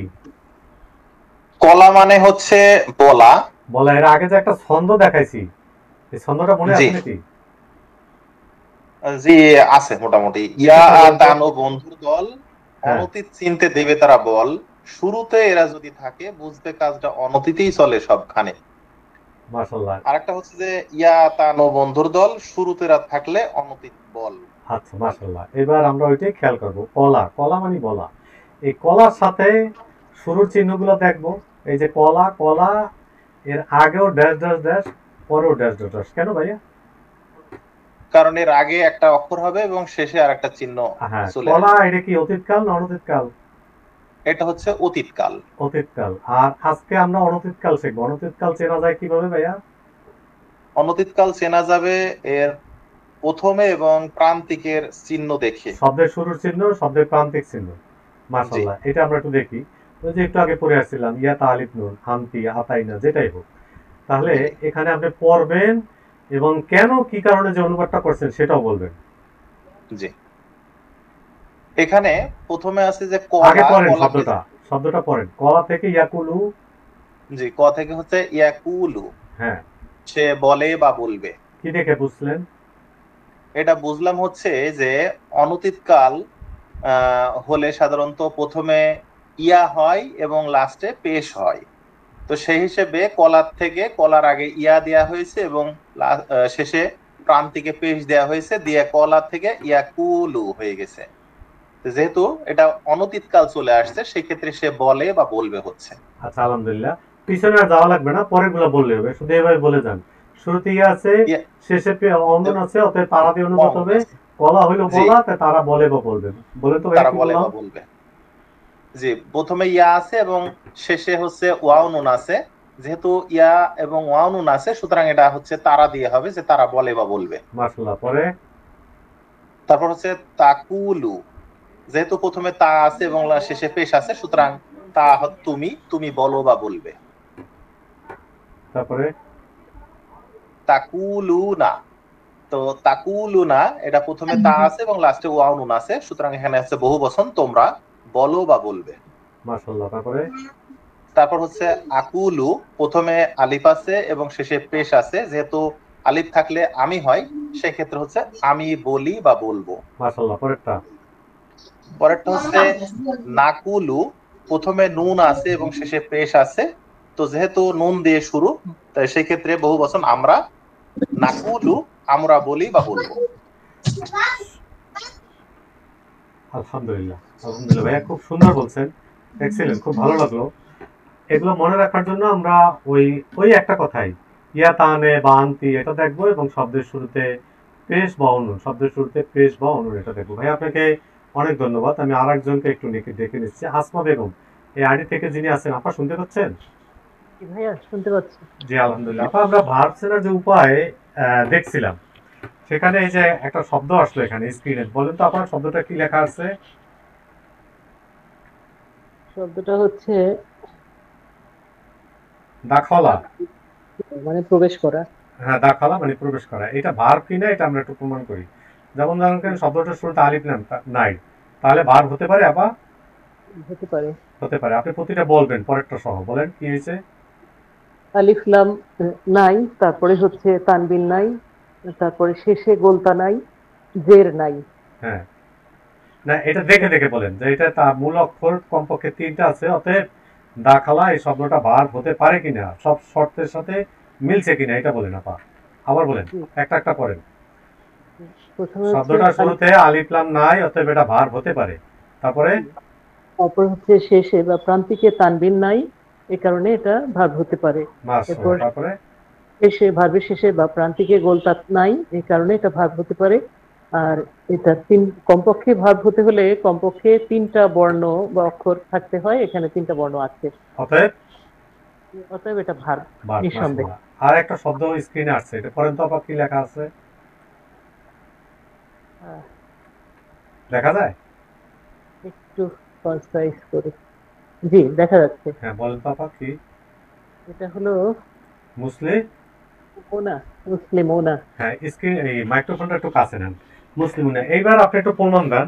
কলা মানে হচ্ছে বলা। বলা, এর আগে যে একটা ছন্দ দেখাইছি, এই ছন্দটা মনে আছে নাকি? জি আছে মোটামুটি। ইয়া তানো বন্ধুর দল, অনতীত চিনতে দেবে তারা বল, শুরুতে এরা যদি থাকে বুঝবে কাজটা অনতীতেই চলে সবখানে। মাশাআল্লাহ। আরেকটা হচ্ছে যে ইয়া তানো বন্ধুর দল, শুরুতে এরা থাকলে অনতীত বল। আচ্ছা, মাশাআল্লাহ। এবার আমরা ওইটাই খেয়াল করব। কলা, কলা মানে বলা। এই কলার সাথে শুরুর চিহ্নগুলো দেখব। এই যে কলা, কলা এর আগেও ড্যাশ ড্যাশ ড্যাশ, পরেও ড্যাশ ড্যাশ ড্যাশ। কেন ভাইয়া? কারণ এর আগে একটা অক্ষর হবে এবং শেষে আরেকটা চিহ্ন চলে আসবে। কলা এটা কি অতীতকাল না অনতীতকাল? এটা হচ্ছে অতীতকাল। অতীতকাল। আর আজকে আমরা অনতীতকাল শিখব। অনতীতকাল চেনা যায় কিভাবে ভাইয়া? অনতীতকাল চেনা যাবে এর প্রথমে এবং প্রান্তিকের চিহ্ন দেখে। শব্দের শুরুর চিহ্ন, শব্দের প্রান্তিক চিহ্ন। মাশাআল্লাহ, এটা আমরা একটু দেখি। ওই যে একটু আগে পড়ে আসছিলাম ইয়া তালিফ নুন, হামতি, আতাইনা, যেটাই হোক। তাহলে এখানে আপনি পড়বেন এবং কেন কি কারণে যে অনুবাদটা করছেন সেটাও বলবেন। জি, এখানে প্রথমে আছে যে আগে কলা, পড়েন শব্দটা, শব্দটা পড়েন। কলা থেকে ইয়াকুলু। জি, ক থেকে হচ্ছে ইয়াকুলু। হ্যাঁ, সে বলে বা বলবে। কি দেখে বুঝলেন? এটা বুঝলাম হচ্ছে যে অনতীতকাল হলে সাধারণত প্রথমে ইয়া হয় এবং লাস্টে পেশ হয়। তো সেই হিসেবে কলার থেকে, কলার আগে ইয়া দেয়া হয়েছে এবং শেষে প্রান্তিকে পেশ দেয়া হয়েছে, দিয়ে কলার থেকে ইয়াকুলু হয়ে গেছে। যেহেতু এটা অনতীতকাল চলে আসছে সেক্ষেত্রে সে বলে বা বলবে হচ্ছে। আচ্ছা, আলহামদুলিল্লাহ। পিছনে আর যাওয়া লাগবে না, পরেরগুলো বললে হবে। শুধু এভাবে বলে যান। শুরুতে ইয়া আছে, শেষে অনন আছে, অতএব তারা দিয়ে অনুবাদ হবে। কলা হইলো বলা, তারা বলে বা বলবে। বলে তো তারা বলে বা বলবে। জি, প্রথমে ইয়া আছে এবং শেষে হচ্ছে ওয়াও নুন আছে। যেহেতু ইয়া এবং ওয়াও নুন আছে সুতরাং এটা হচ্ছে তারা দিয়ে হবে, যে তারা বলে বা বলবে। মাশাআল্লাহ। পরে তারপর হচ্ছে তাকুলু। যেহেতু প্রথমে তা আছে এবং শেষে পেশ আছে সুতরাং তা তুমি, তুমি বলো বা বলবে। তারপরে তাকুলুনা। তো তাকুলুনা এটা প্রথমে তা আছে এবং লাস্টে ওয়াও নুন আছে সুতরাং এখানে আছে বহুবচন, তোমরা বলো বা বলবে। মাশাআল্লাহ। তারপর হচ্ছে আকুলু, প্রথমে আলিফ আছে এবং শেষে পেশ আছে। যেহেতু আলিফ থাকলে আমি হয় সেক্ষেত্রে হচ্ছে আমি বলি বা বলবো। মাশাআল্লাহ। পরেরটা হচ্ছে নাকুলু, প্রথমে নুন আছে এবং শেষে পেশ আছে। তো যেহেতু নুন দিয়ে শুরু তাই সেই ক্ষেত্রে বহুবচন আমরা। নাকুলু, আমরা বলি বা বলবো। আলহামদুলিল্লাহ, আলহামদুলিল্লাহ ভাইয়া, খুব সুন্দর বলছেন। এক্সেলেন্ট, খুব ভালো লাগলো। এগুলো মনে রাখার জন্য আমরা ওই একটা কথাই ইয়া তানে বা আন্তি এটা দেখবো এবং শব্দের শুরুতে পেশ বা অনুন, শব্দের শুরুতে পেশ বা অনুন এটা দেখবো। ভাই আপনাকে অনেক ধন্যবাদ। আমি আর একজনকে একটু ডেকে নিচ্ছি, আসমা বেগম। এই আইডি থেকে যিনি আছেন, আপা শুনতে পাচ্ছেন? ভাইয়া শুনতে পাচ্ছি। জি আলহামদুলিল্লাহ। আপা, আমরা ভার্ব চেনার যে উপায় দেখছিলাম, সেখানে এই যে একটা শব্দ আসলো এখানে স্ক্রিনে, বলেন তো আপনার শব্দটা কি লেখা আছে? শব্দটা হচ্ছে দাখলা, মানে প্রবেশ করা। হ্যাঁ, দাখলা মানে প্রবেশ করা। এটা ভার্ব কিনা এটা আমরা একটু প্রমাণ করি। যেমন ধরেন শব্দটার শুরুতে আলিফ নাই, তাহলে ভার্ব হতে পারে আপা? হতে পারে। হতে পারে। আপনি প্রতিটা বলবেন পরেরটা সহ। বলেন কি হয়েছে? আলিফ লাম নাই, তারপরে হচ্ছে তানবিন নাই, তারপরে শেষে গোলতা নাই, জের নাই। হ্যাঁ, না এটা দেখে দেখে বলেন যে এটা তার মূল অক্ষর কমপক্ষে 3টা আছে, অতএব দাখলা এই শব্দটা ভার্ব হতে পারে কিনা, সব শর্তের সাথে মিলছে কিনা এটা বলেন আপা। আবার বলেন, একটা একটা করেন। শব্দটা শুরুতে আলিফ লাম নাই, অতএব এটা ভার্ব হতে পারে। তারপরে তারপর হচ্ছে শেষে বা প্রান্তিকে তানবিন নাই, এই কারণে এটা ভার্ব হতে পারে। এরপর তারপরে শেষে ভার্বের শেষে বা প্রান্তিকে গোলতা নাই, এই কারণে এটা ভার্ব হতে পারে। আর এটা কমপক্ষে ভার্ব হতে হলে কমপক্ষে 3টা বর্ণ বা অক্ষর থাকতে হয়, এখানে 3টা বর্ণ আছে, অতএব এটা ভার্ব নিঃসন্দেহে। আর একটা শব্দ স্ক্রিনে আসছে, এটা পড়েন তো আপা, কি লেখা আছে দেখা যায়? একটু কনসাইজ করে, জি দেখা যাচ্ছে। হ্যাঁ বলেন তো আপা কি? এটা হলো মুসলিমুনা। হ্যাঁ স্ক্রিন এই মাইক্রোফোনটা একটু কাছে নেন। মুসলিমুনা। এইবার আপনি একটু প্রমাণ দেন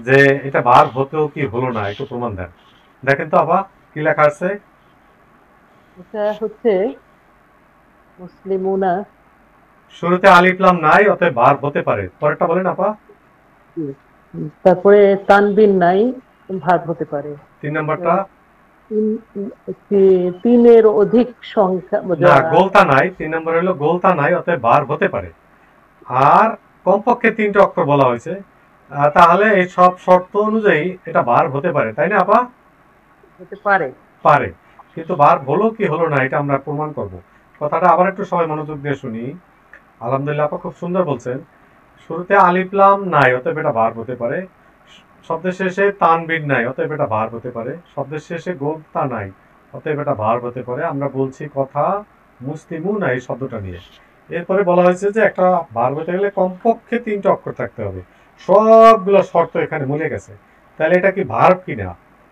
যে এটা ভার্ব হতেও কি হলো না, একটু প্রমাণ দেন। দেখেন তো আপা কি লেখা আছে? এটা হচ্ছে মুসলিমুনা, শুরুতে আলিফ লাম নাই, অতএব ভার্ব হতে পারে। পরেরটা বলেন আপা। তারপরে তানবিন নাই, ভার্ব হতে পারে। 3 নাম্বারটা 3-এর অধিক সংখ্যা না, গোলতা নাই। 3 নম্বর হলো গোলতা নাই, অতএব ভার্ব হতে পারে। আর কমপক্ষে 3টা অক্ষর বলা হয়েছে, তাহলে এই সব শর্ত অনুযায়ী এটা ভার্ব হতে পারে, তাই না আপা? হতে পারে। পারে, কিন্তু ভার্ব হলো কি হলো না এটা আমরা প্রমাণ করব। কথাটা আবার একটু সবাই মনোযোগ দিয়ে শুনি। আলহামদুলিল্লাহ আপা খুব সুন্দর বলছেন। শুরুতে আলিফ লাম নাই, অতএব এটা ভার্ব হতে পারে। শব্দের শেষে তানবিন নাই, অতএব এটা ভার্ব হতে পারে। শব্দের শেষে গোলতা নাই, অতএব এটা ভার্ব হতে পারে। আমরা বলছি কথা মুসলিমুনা এই শব্দটা নিয়ে। এরপরে বলা হয়েছে যে একটা ভার্ব হতে গেলে কমপক্ষে 3টা অক্ষর থাকতে হবে। সবগুলো শর্ত এখানে মিলে গেছে। তাহলে এটা কি ভার্ব কিনা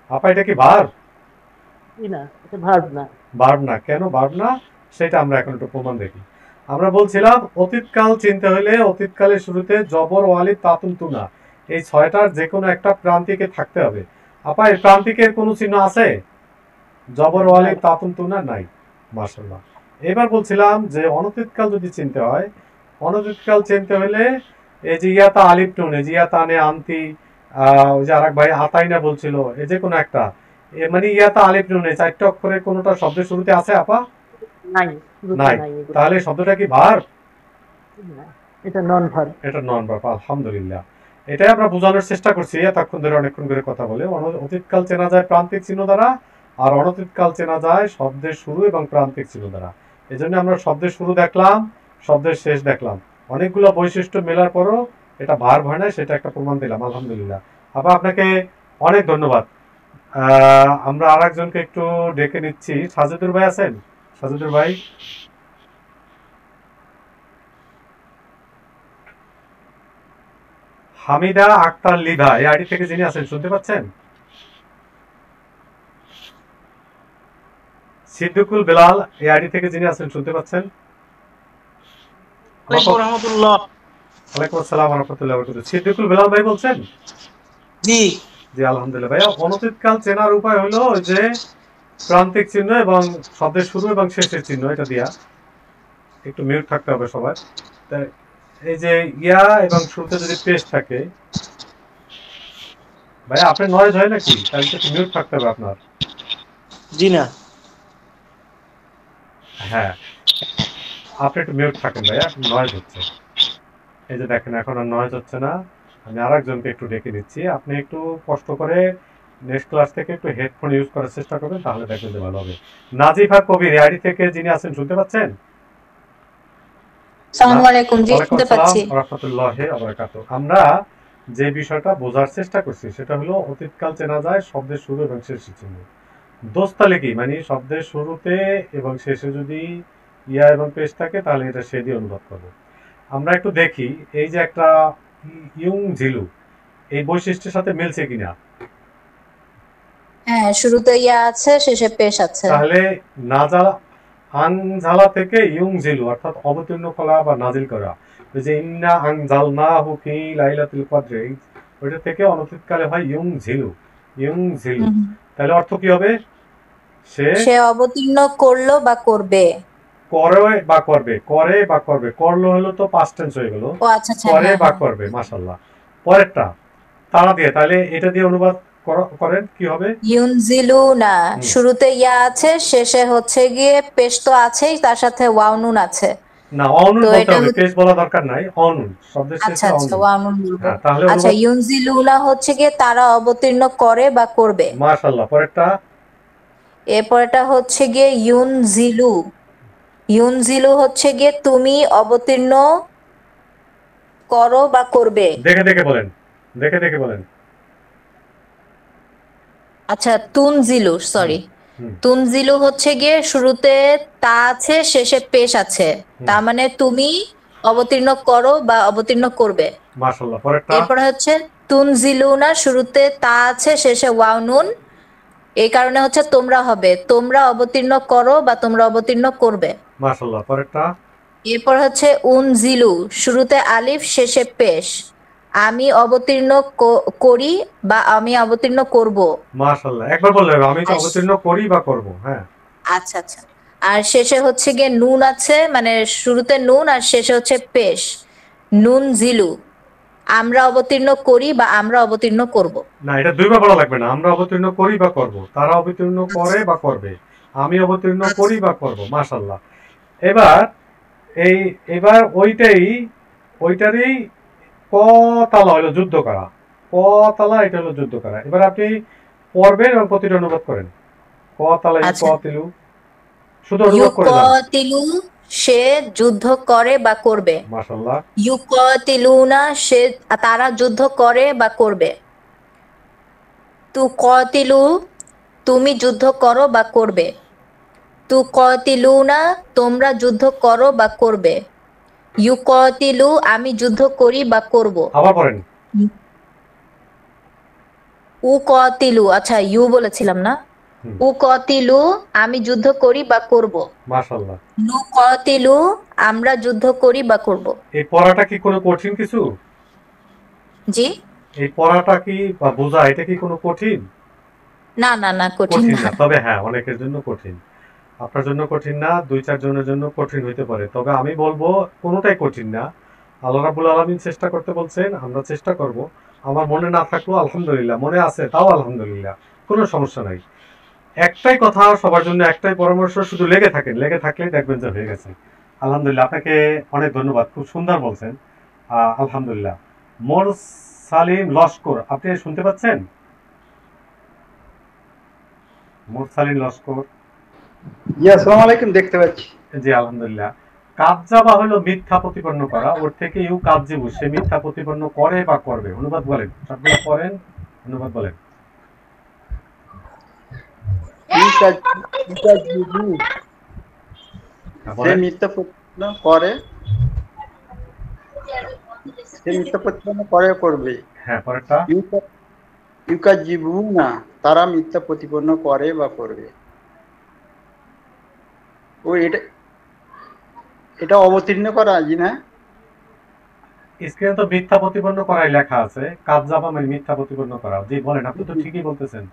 আপা? এটা কি ভার্ব? না, এটা ভার্ব না। ভার্ব না। কেন ভার্ব না সেটা আমরা এখন একটু প্রমাণ দেখি। আমরা বলছিলাম অতীতকাল চিনতে হলে অতীতকালের শুরুতে জবর ওয়ালিদ তাতুন তুনা এই 6টার যে কোনো একটা প্রান্তিকে থাকতে হবে। আপা এই প্রান্তিকের কোনো চিহ্ন আছে? জবর ওয়ালিদ তাতুন তুনা নাই। মাশাআল্লাহ। এবার বলছিলাম যে অনতীতকাল যদি চিনতে হয়, অনতীতকাল চিনতে হলে এই যে ইয়াতা আলিফ নুন, এই যে ইয়াতানে আনতি, ওই যে আরেক ভাই আতাইনা বলছিল, এই যে কোনো একটা মানে ইয়াতা আলিফ নুন এই 4টা অক্ষরের কোনোটা শব্দের শুরুতে আছে আপা? নাই। তাহলে শব্দটা কি ভার্ব? এটা নন ভার্ব। এটা নন ভার্ব। আলহামদুলিল্লাহ। এটাই আমরা বোঝানোর চেষ্টা করছি এতক্ষণ ধরে, অনেকক্ষণ ধরে কথা বলে। অতীতকাল চেনা যায় প্রান্তিক চিহ্ন দ্বারা, আর অনতীতকাল চেনা যায় শব্দের শুরু এবং প্রান্তিক চিহ্ন দ্বারা। এই জন্য আমরা শব্দের শুরু দেখলাম, শব্দের শেষ দেখলাম, অনেকগুলো বৈশিষ্ট্য মেলার পরও এটা ভার্ব হয় না, সেটা একটা প্রমাণ দিলাম। আলহামদুলিল্লাহ। আপা আপনাকে অনেক ধন্যবাদ। আমরা আর একজনকে একটু ডেকে নিচ্ছি। সাজেদুর ভাই আছেন? সাজেদুর ভাই। হামিদা আক্তার লিভা এই আইডি থেকে যিনি আছেন শুনতে পাচ্ছেন? সিদ্দিকুল বেলাল এই আইডি থেকে যিনি আছেন শুনতে পাচ্ছেন? ওয়ালাইকুম আসসালাম ওয়া রাহমাতুল্লাহি ওয়া বারাকাতুহু। সিদ্দিকুল বেলাল ভাই বলছেন? জি জি আলহামদুলিল্লাহ। ভাইয়া অনতীতকাল চেনার উপায় হলো যে প্রান্তিক চিহ্ন এবং শব্দের শুরু এবং শেষের চিহ্ন, এটা দিয়া। একটু মিউট থাকতে হবে সবার। তাই এই যে ইয়া এবং শুরুতে যদি পেশ থাকে, ভাইয়া আপনার নয়েজ হয় নাকি? তাহলে একটু মিউট থাকতে হবে আপনার। জি না। হ্যাঁ আপনি একটু মিউট থাকেন ভাইয়া, নয়েজ হচ্ছে। এই যে দেখেন এখন আর নয়েজ হচ্ছে না। আমি আরেকজনকে একটু ডেকে দিচ্ছি। আপনি একটু কষ্ট করে নেক্সট ক্লাস থেকে একটু হেডফোন ইউজ করার চেষ্টা করবেন, তাহলে দেখবেন যে ভালো হবে। নাজিফা কবির আইডি থেকে যিনি আছেন শুনতে পাচ্ছেন? আসসালামু আলাইকুম। জি শুনতে পাচ্ছি। ওয়া রাহমাতুল্লাহি ওয়া বারাকাতুহু। আমরা যে বিষয়টা বোঝার চেষ্টা করছি সেটা হলো অতীতকাল চেনা যায় শব্দের শুরু এবং শেষের চিহ্ন। দোস্তালে কি মানে শব্দের শুরুতে এবং শেষে যদি ইয়া এবং পেশ থাকে তাহলে এটা সে দিয়ে অনুবাদ করব। আমরা একটু দেখি এই যে একটা ইউং ঝিলু এই বৈশিষ্ট্যের সাথে মিলছে কিনা। হ্যাঁ শুরুতে ইয়া আছে, শেষে পেশ আছে। তাহলে নাজালা আনজালা থেকে ইউং ঝিলু অর্থাৎ অবতীর্ণ করা বা নাজিল করা, ওই যে ইন্না আনজালনাহু ফি লাইলাতুল কদর, ওইটা থেকে অনতীতকালে হয় ইউং ঝিলু। ইউং ঝিলু তাহলে অর্থ কি হবে? সে অবতীর্ণ করলো বা করবে। করে বা করবে, করে বা করবে, করলো হলো তো পাস্ট টেন্স হয়ে গেল। করে বা করবে। মাশাআল্লাহ। পরেরটা তারা দিয়ে, তাহলে এটা দিয়ে অনুবাদ করেন কি হবে? ইউনজিলুনা, শুরুতে ইয়া আছে, শেষে হচ্ছে গিয়ে পেশ তো আছেই, তার সাথে ওয়াও নুন আছে। না অনুন তো বলতে এটা হবে, পেশ বলা দরকার নাই, অনুন শব্দের শেষে আচ্ছা আচ্ছা অনুন। ওয়ানুন বলবো। হ্যাঁ, তাহলে আচ্ছা ইউনজিলুনা হচ্ছে গিয়ে তারা অবতীর্ণ করে বা করবে। মাশাআল্লাহ। পরেরটা এরপরটা হচ্ছে গিয়ে ইউনজিলু। ইউনজিলু হচ্ছে গিয়ে তুমি অবতীর্ণ করো বা করবে। দেখে দেখে বলেন, দেখে দেখে বলেন। আচ্ছা তুনজিলু, সরি, তুনজিলু হচ্ছে গিয়ে শুরুতে তা আছে, শেষে পেশ আছে, তার মানে তুমি অবতীর্ণ করো বা অবতীর্ণ করবে। মাশাআল্লাহ। পরেরটা এরপর হচ্ছে তুনজিলুনা, শুরুতে তা আছে, শেষে ওয়াও নুন, এই কারণে হচ্ছে তোমরা হবে, তোমরা অবতীর্ণ করো বা তোমরা অবতীর্ণ করবে। মাশাআল্লাহ। পরেরটা এরপর হচ্ছে উনজিলু, শুরুতে আলিফ, শেষে পেশ, আমি অবতীর্ণ করি বা আমি অবতীর্ণ করব। মাশাআল্লাহ। একবার বললে হবে, আমি তো অবতীর্ণ করি বা করব। হ্যাঁ, আচ্ছা আচ্ছা। আর শেষে হচ্ছে গিয়ে নুন আছে, মানে শুরুতে নুন আর শেষে হচ্ছে পেশ, নুন জিলু, আমরা অবতীর্ণ করি বা আমরা অবতীর্ণ করব। না এটা দুইবার বলা লাগবে না, আমরা অবতীর্ণ করি বা করব, তারা অবতীর্ণ করে বা করবে, আমি অবতীর্ণ করি বা করব। মাশাআল্লাহ। এবার ওইটারই ক তালা হলো যুদ্ধ করা, ক তালা এটা হলো যুদ্ধ করা। এবার আপনি পড়বেন এবং প্রতিটা অনুবাদ করেন। ক তালা ক তিলু, শুধু অনুবাদ করে দেন। ইউকাতিলু সে যুদ্ধ করে বা করবে। মাশাআল্লাহ। ইউকাতিলুনা সে তারা যুদ্ধ করে বা করবে। তুকাতিলু তুমি যুদ্ধ করো বা করবে। তুকাতিলুনা তোমরা যুদ্ধ করো বা করবে। ইউকাতিলু আমি যুদ্ধ করি বা করব। আবার পড়েন। উকাতিলু, আচ্ছা ইউ বলেছিলাম না, উকাতিলু আমি যুদ্ধ করি বা করব। মাশাআল্লাহ। নুকাতিলু আমরা যুদ্ধ করি বা করব। এই পড়াটা কি কোনো কঠিন কিছু? জি, এই পড়াটা কি বা বোঝা এটা কি কোনো কঠিন? না না না কঠিন না। তবে হ্যাঁ অনেকের জন্য কঠিন, আপনার জন্য কঠিন না, 2-4 জনের জন্য কঠিন হইতে পারে। তবে আমি বলবো কোনোটাই কঠিন না। আল্লাহ রাব্বুল আলামিন চেষ্টা করতে বলছেন, আমরা চেষ্টা করব। আমার মনে না থাকলেও আলহামদুলিল্লাহ, মনে আছে তাও আলহামদুলিল্লাহ, কোনো সমস্যা নাই। একটাই কথা সবার জন্য, একটাই পরামর্শ, শুধু লেগে থাকেন, লেগে থাকলেই দেখবেন যে হয়ে গেছে। আলহামদুলিল্লাহ, আপনাকে অনেক ধন্যবাদ, খুব সুন্দর বলছেন। আলহামদুলিল্লাহ। মোরসালিম লস্কর, আপনি শুনতে পাচ্ছেন? মোরসালিম লস্কর, জি আসসালামু আলাইকুম, দেখতে পাচ্ছি। জি আলহামদুলিল্লাহ। কাযযাবা হলো মিথ্যা প্রতিপন্ন করা, ওর থেকে ইউ কাযযিবু সে মিথ্যা প্রতিপন্ন করে বা করবে। অনুবাদ বলেন, সবগুলো পড়েন, অনুবাদ বলেন। সে মিথ্যা প্রতিপন্ন করে, সে মিথ্যা প্রতিপন্ন করে করবে। হ্যাঁ, পরেরটা ইউকাযিবুনা তারা মিথ্যা প্রতিপন্ন করে বা করবে। ও এটা অবতীর্ণ করা, জি না? স্ক্রিনে তো মিথ্যা প্রতিপন্ন করাই লেখা আছে, কাযযাবা মানে মিথ্যা প্রতিপন্ন করা। জি বলেন, আপনি তো ঠিকই বলতেছেন।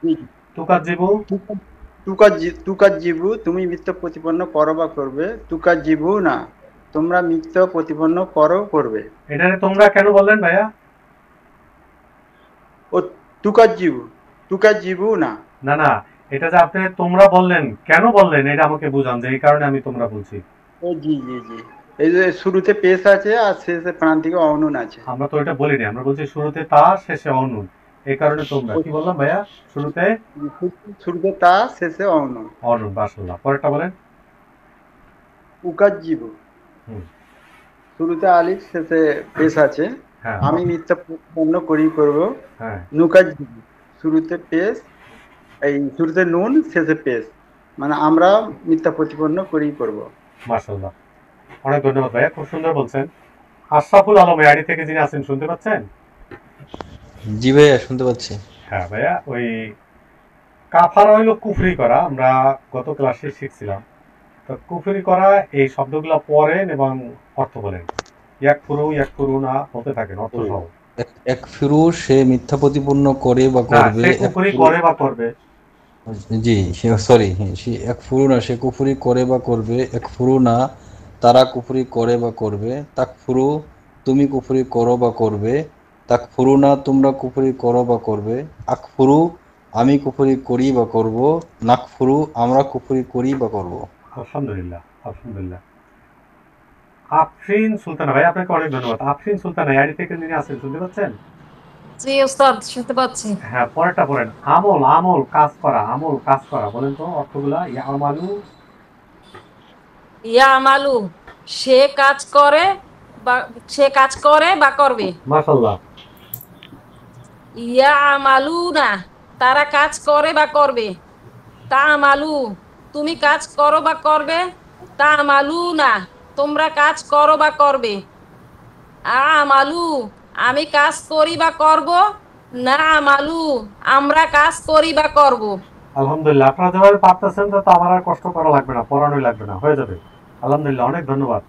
তুকাযিবু, তুকাযিবু তুমি মিথ্যা প্রতিপন্ন করো বা করবে। তুকাযিবুনা তোমরা মিথ্যা প্রতিপন্ন করো করবে। এখানে তোমরা কেন বললেন ভাইয়া? ও তুকাযিবুনা না না, এটা যে আপনি তোমরা বললেন, কেন বললেন এটা আমাকে বুঝান, যে এই কারণে আমি তোমরা বলছি। ও জি জি জি, এই যে শুরুতে পেশ আছে আর শেষে প্রান্তিকে অনুন আছে। আমরা তো এটা বলিনি, আমরা বলছি শুরুতে তা শেষে অনুন, এই কারণে তোমরা। কি বললাম ভাইয়া? শুরুতে তা শেষে অনুন। অনুন, মাশাআল্লাহ। পরেরটা বলেন। উকাযিবু শুরুতে আলিফ, শেষে পেশ আছে, আমি মিথ্যা প্রতিপন্ন করি করব। নুকাযিবু শুরুতে পেশ, এই শুরুতে নুন, শেষে পেশ, মানে আমরা মিথ্যা প্রতিপন্ন করি করব। মাশাআল্লাহ, অনেক ধন্যবাদ ভাইয়া, খুব সুন্দর বলছেন। আশরাফুল আলম আইডি থেকে যিনি আছেন, শুনতে পাচ্ছেন? জি ভাইয়া শুনতে পাচ্ছি। হ্যাঁ ভাইয়া, ওই কাফারা হইলো কুফরি করা, আমরা গত ক্লাসে শিখছিলাম। তো কুফরি করা এই শব্দগুলো পড়েন এবং অর্থ বলেন। ইয়াকফুরু, ইয়াকফুরুনা বলতে থাকেন, অর্থ সহ। একফিরু সে মিথ্যা প্রতিপন্ন করে বা করবে। সে কুফরি করে বা করবে। জি সরি, সে একফুরুনা সে কুফরি করে বা করবে। একফুরুনা তারা কুফরি করে বা করবে। তাকফুরু তুমি কুফরি করো বা করবে। তাকফুরুনা তোমরা কুফরি করো বা করবে। আকফুরু আমি কুফরি করি বা করব। নাকফুরু আমরা কুফরি করি বা করব। আলহামদুলিল্লাহ, আলহামদুলিল্লাহ। আফরিন সুলতানা ভাই, আপনাকে অনেক ধন্যবাদ। আফরিন সুলতানা আইডি থেকে যিনি আছেন, শুনতে পাচ্ছেন? জি ওস্তাদ, শুনতে পাচ্ছি। হ্যাঁ, পরেরটা পড়েন। আমল, আমল কাজ করা, আমল কাজ করা, বলেন তো অর্থগুলা। ইয়ামালু, ইয়ামালু সে কাজ করে বা সে কাজ করে বা করবে। মাশাআল্লাহ। ইয়ামালুনা তারা কাজ করে বা করবে। তামালু তুমি কাজ করো বা করবে। তামালুনা তোমরা কাজ করো বা করবে। আমালু আমি কাজ করি বা করব। না আমালু আমরা কাজ করি বা করব। আলহামদুলিল্লাহ, আপনারা যেভাবে পারতেছেন তো আমার আর কষ্ট করা লাগবে না, পড়ানোই লাগবে না, হয়ে যাবে। আলহামদুলিল্লাহ, অনেক ধন্যবাদ।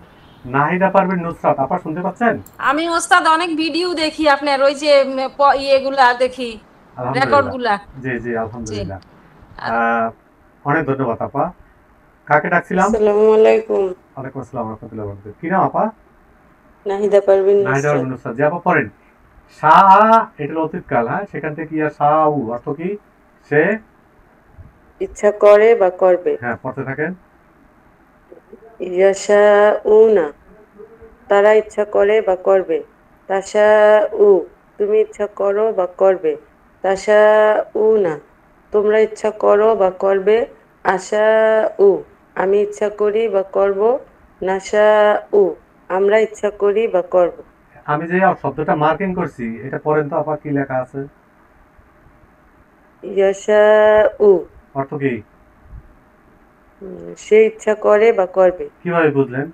নাহিদা পারভিন নুসরাত, আপনারা শুনতে পাচ্ছেন? আমি ওস্তাদ অনেক ভিডিও দেখি আপনার, ওই যে ইয়েগুলা দেখি, রেকর্ডগুলা। জি জি, আলহামদুলিল্লাহ। অনেক ধন্যবাদ আপা। কাকে ডাকছিলাম? আসসালামু আলাইকুম। ওয়ালাইকুম আসসালাম ওয়া রাহমাতুল্লাহি ওয়া বারাকাতুহু। কি নাম আপা? নাহিদা পারভিন নুসরাত। নাহিদা পারভিন নুসরাত। জি আপা, পড়েন। শাআ এটা হলো অতীতকাল, হ্যাঁ, সেখান থেকে ইয়া শাআউ অর্থ কি? সে ইচ্ছা করে বা করবে। হ্যাঁ, পড়তে থাকেন। ইয়াশাউনা তারা ইচ্ছা করে বা করবে। তাশাউ তুমি ইচ্ছা করো বা করবে। তাশাউনা তোমরা ইচ্ছা করো বা করবে। আশাউ আমি ইচ্ছা করি বা করব। নাশাউ আমরা ইচ্ছা করি বা করব। আমি যে শব্দটা মার্কিং করছি এটা পড়েন তো আপা, কি লেখা আছে? ইয়াশাউ অর্থ কি? সে ইচ্ছা করে বা করবে। কিভাবে বুঝলেন?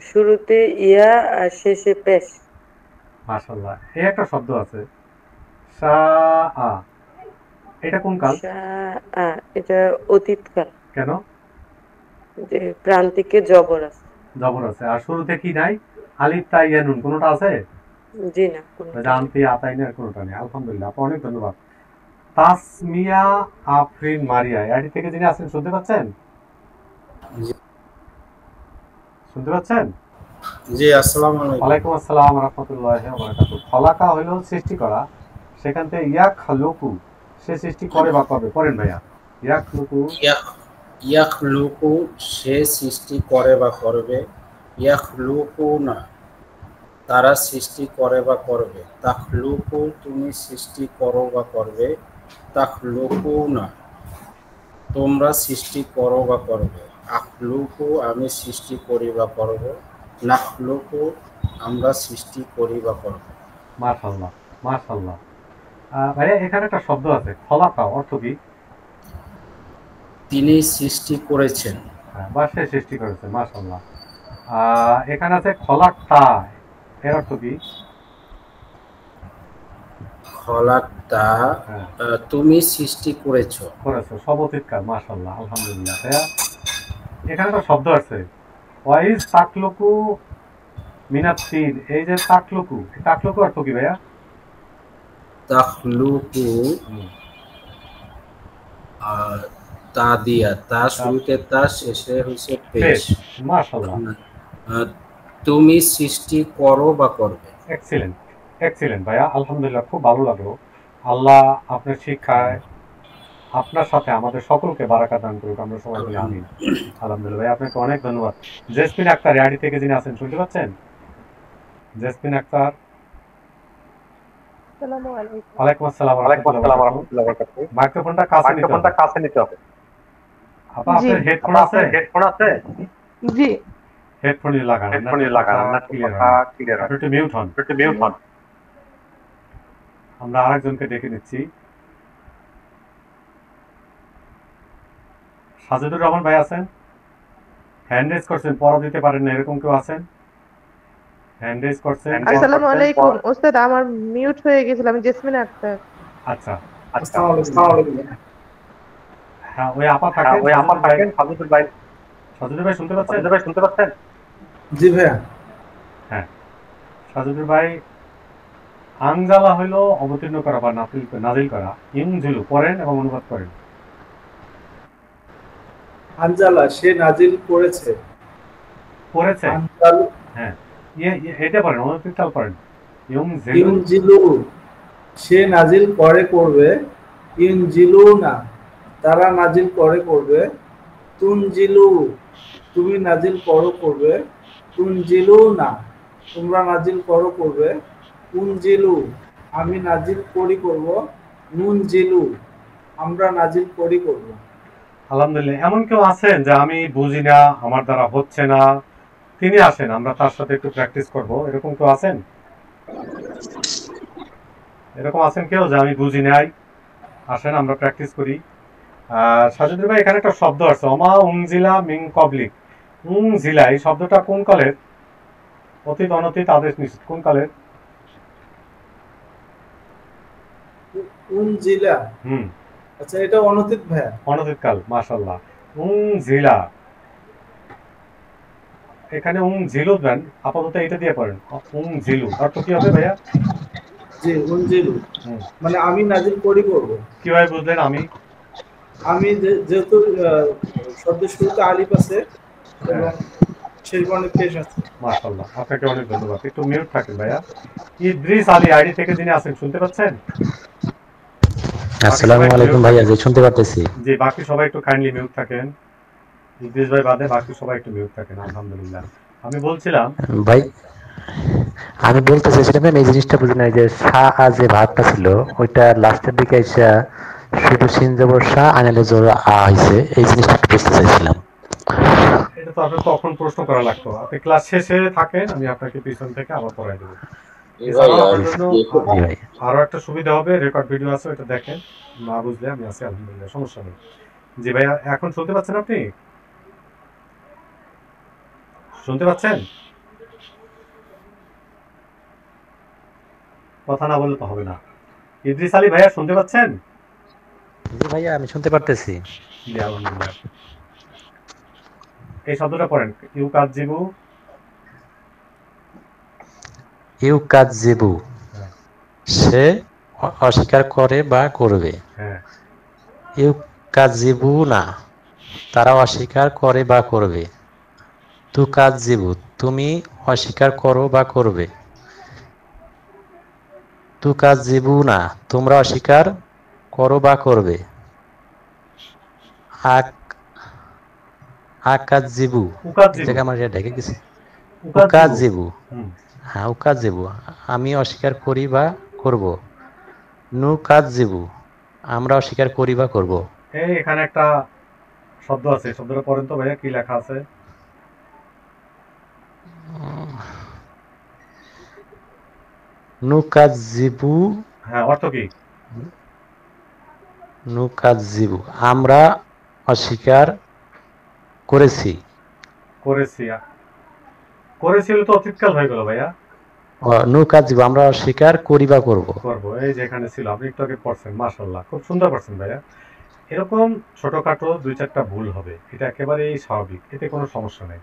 শুরুতে ইয়া আর শেষে পেশ। মাশাআল্লাহ, এই একটা শব্দ আছে শাআ, এটা কোন কাল? শাআ এটা অতীতকাল। কেন? যে প্রান্তিকে জবর আছে। জবর আছে, আর শুরুতে কি নাই? আলিফ তা ইয়া নুন কোনটা আছে? জি না, জানতি আতাইনার কোনটা নেই। আলহামদুলিল্লাহ, আপা অনেক ধন্যবাদ। তাসমিয়া আফরিন মারিয়া আইডি থেকে যিনি আছেন, শুনতে পাচ্ছেন? শুনতে পাচ্ছেন? জি, আসসালামু আলাইকুম। ওয়ালাইকুম আসসালাম ওয়া রাহমাতুল্লাহি ওয়া বারাকাতুহু। খলাকা হলো সৃষ্টি করা, সেখান থেকে ইয়াখলুকু সে সৃষ্টি করে বা করবে। পড়েন ভাইয়া। ইয়াখলুকু, ইয়াখলুকু সে সৃষ্টি করে বা করবে। ইয়াখলুকুনা তারা সৃষ্টি করে বা করবে। তাখলুকু তুমি সৃষ্টি করো বা করবে। তাখলুকুনা তোমরা সৃষ্টি করো বা করবে। আখলুকু আমি সৃষ্টি করি বা করব। নাখলুকু আমরা সৃষ্টি করি বা করব। মাশাআল্লাহ, মাশাআল্লাহ। ভাইয়া এখানে একটা শব্দ আছে খলাকা, অর্থ কি? তিনি সৃষ্টি করেছেন। হ্যাঁ, বা সে সৃষ্টি করেছে। মাশাআল্লাহ। এখানে আছে খলাকতা, এর অর্থ কি? খলাকতা তুমি সৃষ্টি করেছো। সব অতীতকাল। মাশাআল্লাহ, আলহামদুলিল্লাহ। ভাইয়া এখানে একটা শব্দ আছে ওয়াইজ তাকলুকু মিনাত-তিন, এই যে তাকলুকু, তাকলুকু অর্থ কি ভাইয়া? তাখলুকু তা দিয়া, তা শুরুতে তা শেষে হইছে পেশ। মাশাআল্লাহ। তুমি সৃষ্টি করো বা করবে। এক্সিলেন্ট, এক্সিলেন্ট ভাইয়া, আলহামদুলিল্লাহ, খুব ভালো লাগলো। আল্লাহ আপনার শিক্ষায় আপনার সাথে আমাদের সকলকে বারাকাত দান করুক, আমরা সবাই বলি আমিন। আলহামদুলিল্লাহ ভাই, আপনাকে অনেক ধন্যবাদ। জেসমিন আক্তার আইডি থেকে যিনি আছেন, শুনতে পাচ্ছেন? জেসমিন আক্তার। আসসালামু আলাইকুম। ওয়ালাইকুম আসসালাম ওয়া রাহমাতুল্লাহি ওয়া বারাকাতুহু। মাইক্রোফোনটা কাছে নিতে হবে। আপা আপনার হেডফোন আছে? হেডফোন আছে? জি। হেডফোনই লাগান না, ক্লিয়ার একটু মিউট হন। আমরা আরেকজনকে ডেকে নিচ্ছি। সাজিদুর রহমান ভাই আছেন? হ্যান্ড রেজ করছেন, পড়া দিতে পারেন না, এরকম কেউ আছেন? হ্যান্ড রেজ করছেন। আসসালামু আলাইকুম ওস্তাদ, আমার মিউট হয়ে গিয়েছিল, আমি জেসমিন আক্তার। আচ্ছা, আসসালামু আলাইকুম। হ্যাঁ, ওই আপা থাকেন, সাজিদুর ভাই শুনতে পাচ্ছেন? জি ভাইয়া। হ্যাঁ, সাজিদুর ভাই, আনজালা হলো অবতীর্ণ করা বা নাজিল করা। ইনজিলু পড়েন এবং অনুবাদ করেন। আনজালা সে নাজিল করেছে। হ্যাঁ, এটা পড়েন, অনুবাদ পড়েন। ইনজিলু সে নাজিল করে করবে। ইনজিলুনা তারা নাজিল করে করবে। তুনজিলু তুমি নাজিল করো করবে। তুনজিলু না তোমরা নাজিল করো করবে, উনজিলু আমি নাজিল করি করব, নুনজিলু আমরা নাজিল করি করব। আলহামদুলিল্লাহ। এমন কেউ আছেন যে আমি বুঝি না, আমার দ্বারা হচ্ছে না, তিনি আসেন, আমরা তার সাথে একটু প্র্যাকটিস করব, এরকম কেউ আছেন? এরকম আছেন কেউ যে আমি বুঝি নাই, আসেন আমরা প্র্যাকটিস করি। সাজুদ্দিন ভাই, এখানে একটা শব্দ আছে, অমা উংজিলা মিং কবলিক। উংজিলা এই শব্দটা কোন কালের? অতীত, অনতীত, আদেশ, নিষেধ, কোন কালের? উনজিলা আচ্ছা, এটা অনতীত ভাইয়া। অনতীত কাল, মাশাআল্লাহ। উংজিলা, এখানে উংজিলু দেন, আপাতত এটা দিয়ে পড়েন, উংজিলু অর্থ কি হবে ভাইয়া? জি, উনজিলু মানে আমি নাজিল করি করব। কিভাবে বুঝলেন? আমি যেহেতু শব্দের শুরুতে আলিফ আছে এবং সেই কারণে পেশ আছে। মাশাআল্লাহ, আপনাকে অনেক ধন্যবাদ। একটু মিউট থাকেন ভাইয়া। ইদ্রিস আলী আইডি থেকে যিনি আছেন, শুনতে পাচ্ছেন? আসসালামু আলাইকুম ভাইয়া, জি শুনতে পাচ্ছি। জি, বাকি সবাই একটু কাইন্ডলি মিউট থাকেন। ইদ্রিস ভাই বাদে বাকি সবাই একটু মিউট থাকেন। আলহামদুলিল্লাহ। আমি বলছিলাম ভাই, আমি বলতে চাইছিলাম এই জিনিসটা বুঝি নাই যে সা যে ভাবটা ছিল ওইটা লাস্টের দিকে এসে শুধু সিন জবর সা আনালে জোর আ হইছে, এই জিনিসটা বুঝতে চাইছিলাম। এটা তো আপনাকে তখন প্রশ্ন করা লাগতো। আপনি ক্লাস শেষে থাকেন, আমি আপনাকে পিছন থেকে আবার পড়াই দেবো। আরো একটা সুবিধা হবে, রেকর্ড ভিডিও আছে, ওটা দেখেন, না বুঝলে আমি আছি, আলহামদুলিল্লাহ, সমস্যা নেই। জি ভাইয়া, এখন শুনতে পাচ্ছেন? আপনি শুনতে পাচ্ছেন? কথা না বললে তো হবে না। ইদ্রিস আলী ভাইয়া, শুনতে পাচ্ছেন? জি ভাইয়া, আমি শুনতে পারতেছি। জি, আলহামদুলিল্লাহ। এই শব্দটা পড়েন, ইউকাজিবু। ইউকাজিবু সে অস্বীকার করে বা করবে। ইউকাজিবু না তারা অস্বীকার করে বা করবে। তুকাজিবু তুমি অস্বীকার করো বা করবে। তুকাজিবু না তোমরা অস্বীকার করো বা করবে। আকাজিবু জায়গা আমার ঢেকে গেছে। উকাজিবু, হ্যাঁ উকাজিবু আমি অস্বীকার করি বা করব। নুকাজিবু আমরা অস্বীকার করি বা করব। এই এখানে একটা শব্দ আছে, শব্দটা পড়েন তো ভাইয়া, কি লেখা আছে? নুকাজিবু, হ্যাঁ, অর্থ কি? নুকাজিবু আমরা অস্বীকার করেছি। করেছিল তো অতীতকাল হয়ে গেল ভাইয়া। নুকাজিবু আমরা অস্বীকার করি বা করব। এই যে এখানে ছিল, আপনি একটু আগে পড়ছেন, মাশাআল্লাহ, খুব সুন্দর পড়ছেন ভাইয়া। এরকম ছোটখাটো 2-4টা ভুল হবে, এটা একেবারেই স্বাভাবিক, এতে কোনো সমস্যা নেই।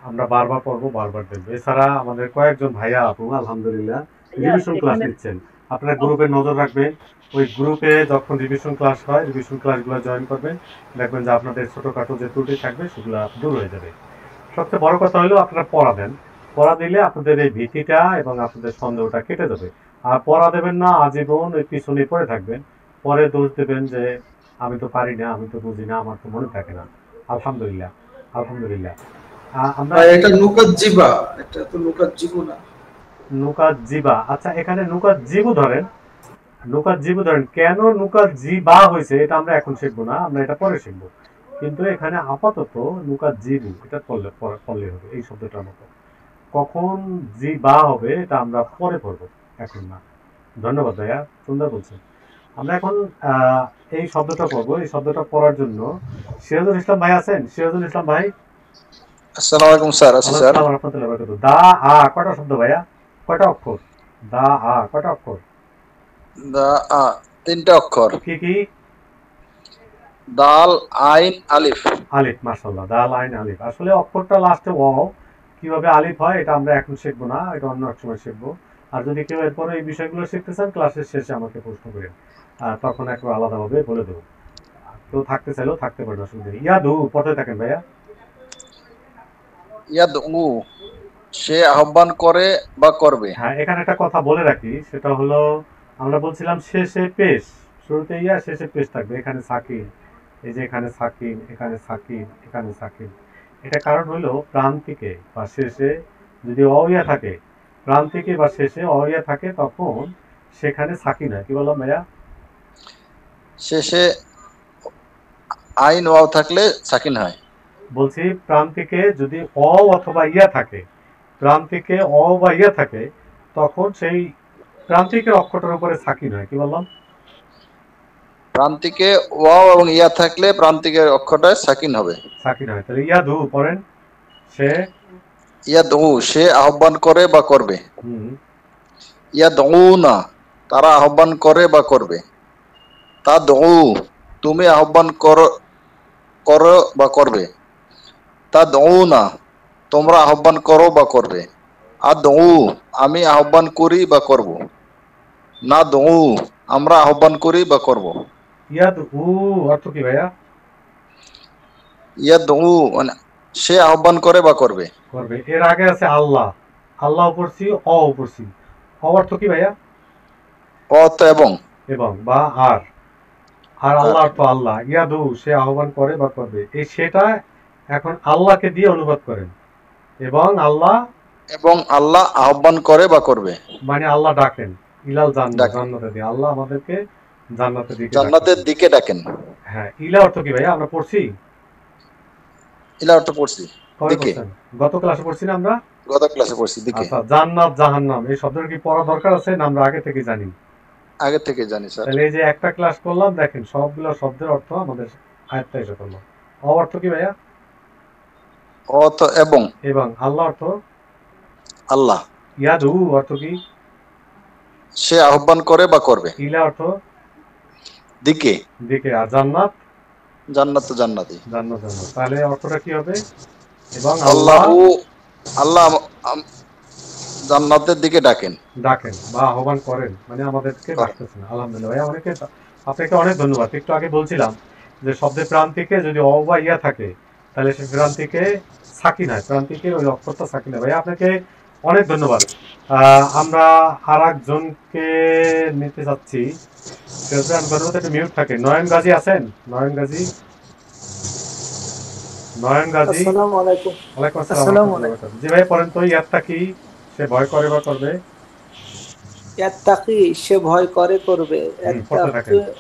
আমরা বারবার পড়বো, বারবার দেখবো। এছাড়া আমাদের কয়েকজন ভাইয়া আপু আলহামদুলিল্লাহ রিভিশন ক্লাস নিচ্ছেন, আপনারা গ্রুপে নজর রাখবেন। ওই গ্রুপে যখন রিভিশন ক্লাস হয়, রিভিশন ক্লাসগুলো জয়েন করবেন, দেখবেন যে আপনাদের ছোটখাটো যে ত্রুটি থাকবে সেগুলো দূর হয়ে যাবে। সবচেয়ে বড় কথা হলো আপনারা পড়া দেন, পড়া দিলে আপনাদের এই ভীতিটা এবং আপনাদের সন্দেহটা কেটে যাবে। আর পড়া দেবেন না, আজীবন ওই পিছনে পড়ে থাকবেন, পরে দোষ দেবেন যে আমি তো পারি না, আমি তো বুঝি না, আমার তো মনে থাকে না। আলহামদুলিল্লাহ, আলহামদুলিল্লাহ। আমরা এটা নুকাজিবা, এটা তো নুকাজিবু না, নুকাজিবা। আচ্ছা, এখানে নুকাজিবু ধরেন, নুকাজিবু ধরেন, কেন নুকাজিবা হয়েছে এটা আমরা এখন শিখবো না, আমরা এটা পরে শিখবো। কিন্তু এখানে আপাতত নুকাজিবু এটা পড়লে হবে, এই শব্দটার মতো। কখন জিবা হবে এটা আমরা পরে পড়বো, এখন না। ধন্যবাদ ভাইয়া, সুন্দর বলছেন। আমরা এখন এই শব্দটা পড়বো। এই শব্দটা পড়ার জন্য সিরাজুল ইসলাম ভাই আছেন? সিরাজুল ইসলাম ভাই, আসসালামু আলাইকুম স্যার। আছি স্যার। আসসালামু রাহমাতুল্লাহি ওয়া বারাকাতুহু। দা আ কয়টা শব্দ ভাইয়া? কয়টা অক্ষর? দা আ কয়টা অক্ষর? দা আ 3টা অক্ষর। কি কি? দাল, আইন, আলিফ। আলিফ, মাশাআল্লাহ, দাল, আইন, আলিফ। আসলে অক্ষরটা লাস্টে ওয়াও, কিভাবে আলিফ হয় এটা আমরা এখন শিখবো না, এটা অন্য এক সময় শিখবো। আর যদি কেউ এরপরে এই বিষয়গুলো শিখতে চান, ক্লাসের শেষে আমাকে প্রশ্ন করেন, তখন একটু আলাদাভাবে বলে দেবো। কেউ থাকতে চাইলেও থাকতে পারেন, অসুবিধা নেই। ইয়াদু পড়তে থাকেন ভাইয়া। ইয়াদু সে আহ্বান করে বা করবে। হ্যাঁ, এখানে একটা কথা বলে রাখি, সেটা হলো আমরা বলছিলাম শেষে পেশ, শুরুতে ইয়া, শেষে পেশ থাকবে। এখানে সাকিন, এই যে এখানে সাকিন, এখানে সাকিন, এখানে সাকিন। এটা কারণ হলো প্রান্তিকে বা শেষে যদি অইয়া থাকে, প্রান্তিকে বা শেষে অইয়া থাকে, তখন সেখানে সাকিন হয়। কি বললাম ভাইয়া? শেষে আইন ওয়াও থাকলে সাকিন হয়। বলছি প্রান্তিকে যদি অ অথবা ইয়া থাকে, প্রান্তিকে অ বা ইয়া থাকে, তখন সেই প্রান্তিকের অক্ষরটার উপরে সাকিন হয়। কি বললাম? প্রান্তিকে ওয়াও এবং ইয়া থাকলে প্রান্তিকের অক্ষরটা সাকিন হবে। সাকিন হয়। তাহলে ইয়াদু পড়েন। সে ইয়াদউ সে আহ্বান করে বা করবে। ইয়াদউনা তারা আহ্বান করে বা করবে। তাদউ তুমি আহ্বান করো বা করবে। তাদউনা তোমরা আহ্বান করো বা করবে। আদউ আমি আহ্বান করি বা করব। নাদউ আমরা আহ্বান করি বা করব। ইয়াদউ অর্থ কি ভাইয়া? ইয়াদউ মানে সে আহ্বান করে বা করবে। করবে। এর আগে আছে আল্লাহ, আল্লাহ পড়ছি, অ পড়ছি। অ অর্থ কি ভাইয়া? অর্থ এবং এবং বা আর, আর আল্লাহ অর্থ আল্লাহ। ইয়াদু সে আহ্বান করে বা করবে। এই সেটা এখন আল্লাহকে দিয়ে অনুবাদ করেন। এবং আল্লাহ আহ্বান করে বা করবে, মানে আল্লাহ ডাকেন ইলাল জান্নাত, জান্নাতে দিয়ে। আল্লাহ আমাদেরকে জান্নাতের দিকে ডাকেন। হ্যাঁ। ইলা অর্থ কি ভাইয়া? আমরা পড়ছি ইলা অর্থ পড়ছি দিকে। গত ক্লাসে পড়ছি না আমরা? গত ক্লাসে পড়ছি দিকে। আচ্ছা, জান্নাত জাহান্নাম এই শব্দটা কি পড়া দরকার আছে না আমরা আগে থেকে জানি? আগে থেকে জানি স্যার। তাহলে এই যে একটা ক্লাস করলাম, দেখেন সবগুলো শব্দের অর্থ আমাদের আয়ত্তে এসে করলাম। অ অর্থ কি ভাইয়া? অর্থ এবং। এবং আল্লাহ অর্থ আল্লাহ। ইয়াদু অর্থ কি? সে আহ্বান করে বা করবে। ইলা অর্থ দিকে। দিকে। আর জান্নাত? জান্নাত তো জান্নাতি। জান্নাত জান্নাত। তাহলে অর্থটা কি হবে? এবং আল্লাহ জান্নাতের দিকে ডাকেন বা আহ্বান করেন, মানে আমাদেরকে ডাকতেছেন। আলহামদুলিল্লাহ ভাইয়া, আপনাকে অনেক ধন্যবাদ। একটু আগে বলছিলাম যে শব্দের প্রান্তিকে যদি অ বা ইয়া থাকে, তাহলে সে প্রান্তিকে সাকিন হয়, প্রান্তিকে ওই অক্ষরটা সাকিন হয়। ভাইয়া আপনাকে অনেক ধন্যবাদ। আমরা আর একজনকে নিতে চাচ্ছি। একটু মিউট থাকে। নয়ন গাজী আছেন? নয়ন গাজী। আসসালামু আলাইকুম। ওয়ালাইকুম আসসালাম। জি ভাই, পড়েন তো। ইয়াত্তা কি সে ভয় করে বা করবে? ইয়াত্তাকি সে ভয় করে করবে।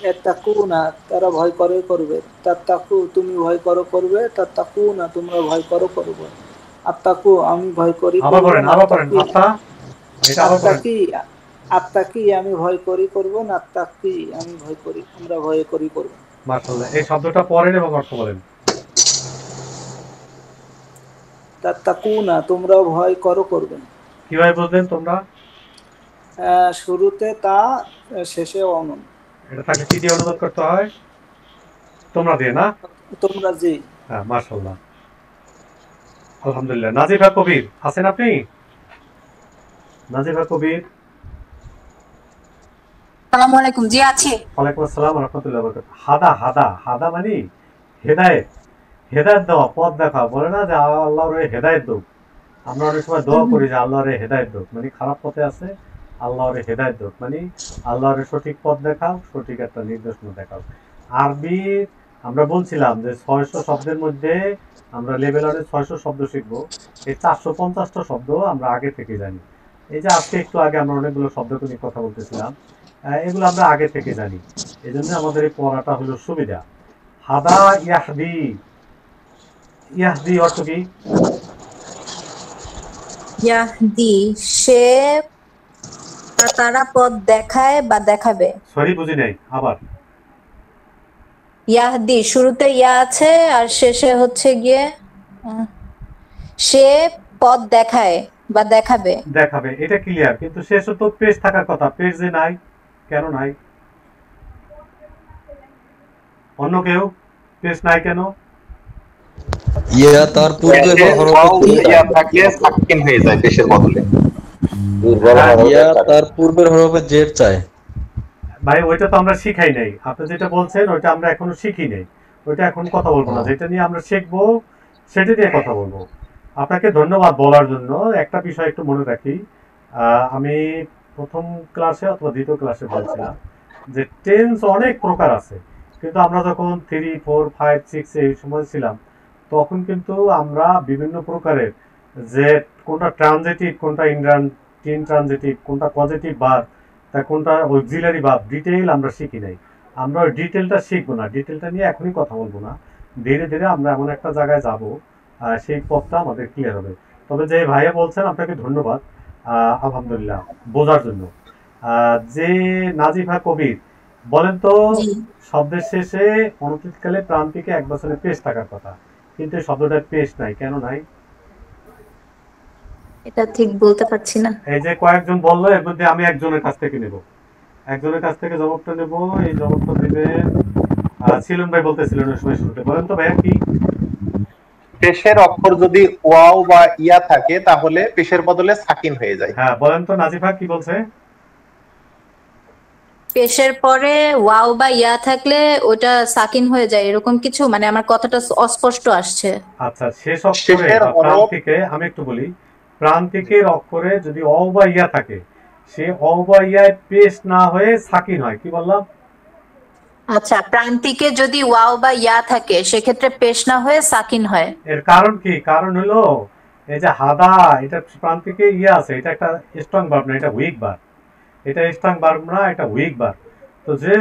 ইয়াত্তাকুনা তারা ভয় করে করবে। তাত্তাকু তুমি ভয় করো করবে। তাত্তাকুনা তোমরা ভয় করো করবে। আত্তাকু আমি ভয় করি করব। আত্তাকি আমি ভয় করি করব। নাত্তাকি আমি ভয় করি আমরা ভয় করি করব। মাশাআল্লাহ। এই শব্দটা পড়েন এবং অর্থ বলেন। তাত্তাকুনা তোমরা ভয় করো করবে। কিভাবে বলবেন তোমরা? শুরুতে তা, শেষে অনন। এটা তাকে কি দিয়ে অনুবাদ করতে হয়? তোমরা দিয়ে না? তোমরা জি। হ্যাঁ, মাশাআল্লাহ, আলহামদুলিল্লাহ। নাজিফা কবির আছেন আপনি? নাজিফা কবির। আসসালামু আলাইকুম। জি আছি। ওয়ালাইকুম আসসালাম ওয়া রাহমাতুল্লাহি ওয়া বারাকাতুহু। হাদা হাদা হাদা মানে হেদায়েত, হেদায়েত দেওয়া, পথ দেখা। বলে না যে আল্লাহর হেদায়েত দাও। আমরা অনেক সময় দোয়া করি যে আল্লাহর হেদায়েত দাও, মানে খারাপ পথে আছে, আল্লাহর হেদায়েত দাও, মানে আল্লাহর সঠিক পথ দেখাও, সঠিক একটা নির্দেশনা দেখাও। আরবি আমরা বলছিলাম যে 600 শব্দের মধ্যে আমরা লেভেল 600 শব্দ শিখবো। এই 450টা শব্দ আমরা আগে থেকে জানি। এই যে আজকে একটু আগে আমরা অনেকগুলো শব্দ নিয়ে কথা বলতেছিলাম, এগুলো আমরা আগে থেকে জানি। এই জন্য আমাদের এই পড়াটা হলো সুবিধা। হাদা ইয়াহদি, ইয়াহদি অর্থ কি? ইয়াহদি সে তারা পথ দেখায় বা দেখাবে। সরি বুঝি নাই, আবার। ইয়াহদি শুরুতে ইয়া আছে আর শেষে হচ্ছে গিয়ে সে পথ দেখায় বা দেখাবে। দেখাবে, এটা ক্লিয়ার। কিন্তু শেষে তো পেশ থাকার কথা, পেশ যে নাই, কেন নাই? অন্য কেউ? পেশ নাই কেন? ইয়া তার পূর্বে বা হরফে ইয়া থাকলে সাকিন হয়ে যায় পেশের বদলে। ইয়া তার পূর্বের হরফে জের চায়। ভাই ওইটা তো আমরা শিখাই নাই। আপনি যেটা বলছেন ওইটা আমরা এখনো শিখি নাই। ওইটা এখন কথা বলবো না। যেটা নিয়ে আমরা শিখবো সেটা নিয়ে কথা বলবো। আপনাকে ধন্যবাদ বলার জন্য। একটা বিষয় একটু মনে রাখি, আমি প্রথম ক্লাসে অথবা দ্বিতীয় ক্লাসে বলছিলাম যে টেন্স অনেক প্রকার আছে, কিন্তু আমরা যখন 3, 4, 5, 6 এই সময় ছিলাম তখন কিন্তু আমরা বিভিন্ন প্রকারের যে কোনটা ট্রানজিটিভ, কোনটা ইনট্রানজিটিভ, কোনটা পজিটিভ ভার্ব, তা কোনটা অক্সিলারি ভার্ব, ডিটেইল আমরা শিখি নাই। আমরা ওই ডিটেলটা শিখবো না, ডিটেলটা নিয়ে এখনই কথা বলবো না। ধীরে ধীরে আমরা এমন একটা জায়গায় যাব, সেই পথটা আমাদের ক্লিয়ার হবে। তবে যে ভাইয়া বলছেন, আপনাকে ধন্যবাদ আলহামদুলিল্লাহ বোঝার জন্য। যে নাজিফা কবির বলেন তো, শব্দের শেষে অনতিকালে প্রান্তিকে এক বছরে পেশ থাকার কথা, কিন্তু শব্দটার পেশ নাই, কেন নাই? এটা ঠিক বলতে পারছি না। এই যে কয়েকজন বললো, এর মধ্যে আমি একজনের কাছ থেকে নেব, একজনের কাছ থেকে জবাবটা নেব। এই জবাবটা দিবেন ছিলেন ভাই, বলতেছিলেন ওই সময় শুরুতে। বলেন তো ভাইয়া কি? পেশের অক্ষর যদি ওয়াও বা ইয়া থাকে তাহলে পেশের বদলে সাকিন হয়ে যায়। হ্যাঁ বলেন তো নাজিফা কি বলছে? পেশের পরে ওয়াও বা ইয়া থাকলে ওটা সাকিন হয়ে যায়, এরকম কিছু, মানে আমার কথাটা অস্পষ্ট আসছে। আচ্ছা, শেষ অক্ষরে প্রান্তিকে আমি একটু বলি, প্রান্তিকের অক্ষরে যদি অ বা ইয়া থাকে, সে অ বা ইয়ায় পেশ না হয়ে সাকিন হয়। কি বললাম? আচ্ছা, প্রান্তিকে যদি ওয়াও বা ইয়া থাকে সেক্ষেত্রে পেশ না হয়ে সাকিন হয়। এর কারণ কি? কারণ হলো এই যে হাদা, এটা প্রান্তিকে ইয়া আছে, এটা একটা স্ট্রং ভার্ব না, এটা উইক ভার্ব। এটা স্ট্রং ভার্ব না, এটা উইক ভার্ব। তো যে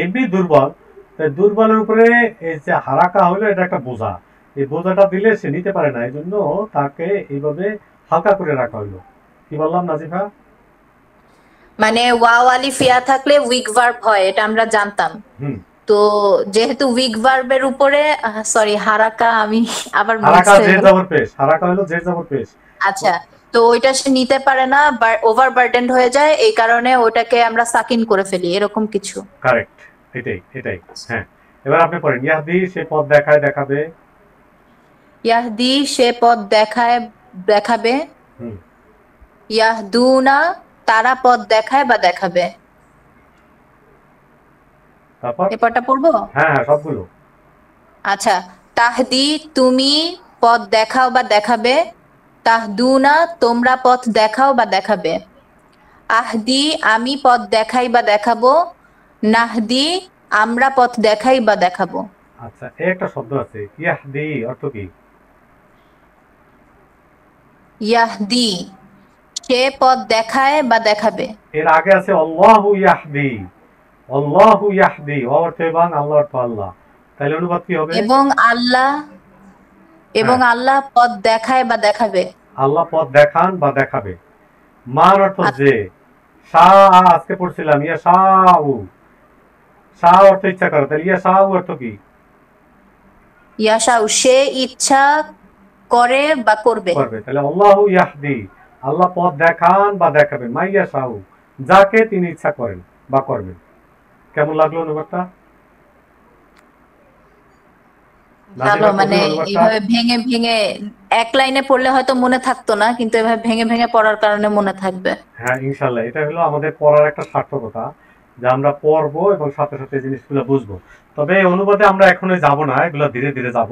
এমনি দুর্বল, তাই দুর্বলের উপরে এই যে হারাকা হলো, এটা একটা বোঝা। এই বোঝাটা দিলে সে নিতে পারে না, এই জন্য তাকে এইভাবে হালকা করে রাখা হলো। কি বললাম নাজিফা? মানে ওয়াও আলিফ ইয়া থাকলে উইক ভার্ব হয়, এটা আমরা জানতাম। তো যেহেতু উইক ভার্বের উপরে সরি হারাকা, আমি আবার হারাকা জের জবর পেশ, হারাকা হলো জের জবর পেশ। আচ্ছা, তো ওইটা সে নিতে পারে না, ওভার বার্ডেন্ড হয়ে যায়, এই কারণে ওটাকে আমরা সাকিন করে ফেলি, এরকম কিছু। কারেক্ট, এটাই। হ্যাঁ, এবার আপনি পড়েন। ইয়াহদি সে পথ দেখায় দেখাবে। ইয়াহদি সে পথ দেখায় দেখাবে। ইয়াহদুনা তারা পথ দেখায় বা দেখাবে। তারপর এরপরটা পড়বো? হ্যাঁ সবগুলো। আচ্ছা, তাহদি তুমি পথ দেখাও বা দেখাবে। তাহদুনা তোমরা পথ দেখাও বা দেখাবে। আহদি আমি পথ দেখাই বা দেখাবো। নাহদি আমরা পথ দেখাই বা দেখাবো। আচ্ছা, একটা শব্দ আছে ইয়াহদি, অর্থ কি? ইয়াহদি সে পথ দেখায় বা দেখাবে। এর আগে আছে আল্লাহু ইয়াহদি। আল্লাহু ইয়াহদি অর্থ এবং আল্লাহ অর্থ আল্লাহ, তাহলে অনুবাদ কি হবে? এবং আল্লাহ পথ দেখায় বা দেখাবে। আল্লাহ পথ দেখান বা দেখাবে। মান অর্থ যে। শা আজকে পড়ছিলাম ইয়া শাউ, শা অর্থ ইচ্ছা করা, তাহলে ইয়া শাউ অর্থ কি? ইয়া শাউ সে ইচ্ছা করে বা করবে। তাহলে আল্লাহু ইয়াহদি আল্লাহ পথ দেখান বা দেখাবেন, মাইয়া শাউ যাকে তিনি ইচ্ছা করেন বা করবেন। কেমন লাগলো অনুবাদটা? ভালো, মানে এইভাবে ভেঙে ভেঙে এক লাইনে পড়লে হয়তো মনে থাকতো না, কিন্তু এভাবে ভেঙে ভেঙে পড়ার কারণে মনে থাকবে। হ্যাঁ ইনশাআল্লাহ, এটা হলো আমাদের পড়ার একটা সার্থকতা, যে আমরা পড়বো এবং সাথে সাথে জিনিসগুলো বুঝবো। তবে এই অনুবাদে আমরা এখনই যাব না, এগুলো ধীরে ধীরে যাব।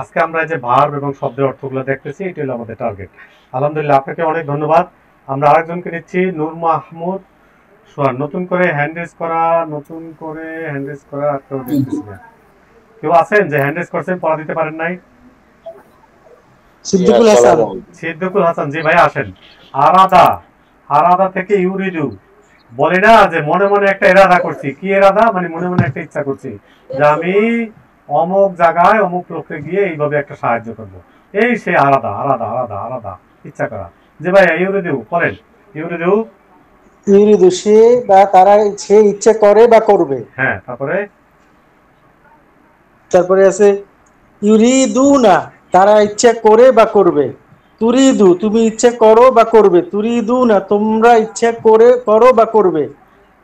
আজকে আমরা যে ভার্ব এবং শব্দের অর্থগুলো দেখতেছি, এটা হলো আমাদের টার্গেট। আলহামদুলিল্লাহ, আপনাকে অনেক ধন্যবাদ। আমরা আরেকজনকে নিচ্ছি, নূর মাহমুদ সোহান। নতুন করে হ্যান্ড রেজ করা কেউ দেখতেছি না। কেউ আছেন যে হ্যান্ড রেজ করছেন, পড়া দিতে পারেন নাই? সিদ্দিকুল হাসান, জি ভাই আসেন। আরাদা থেকে ইউরিদু, বলে না যে মনে মনে একটা ইরাদা করছি। কি ইরাদা? মানে মনে মনে একটা ইচ্ছা করছি যে আমি অমুক জায়গায় অমুক লোককে গিয়ে এইভাবে একটা সাহায্য করবো। এই সে আলাদা ইচ্ছা করা। যে ভাই ইউরিদু করেন। ইউরিদু সে বা তারা, সে ইচ্ছা করে বা করবে। হ্যাঁ, তারপরে আছে ইউরিদুনা তারা ইচ্ছা করে বা করবে। তুরিদু তুমি ইচ্ছা করো বা করবে। তুরিদুনা তোমরা ইচ্ছা করো বা করবে।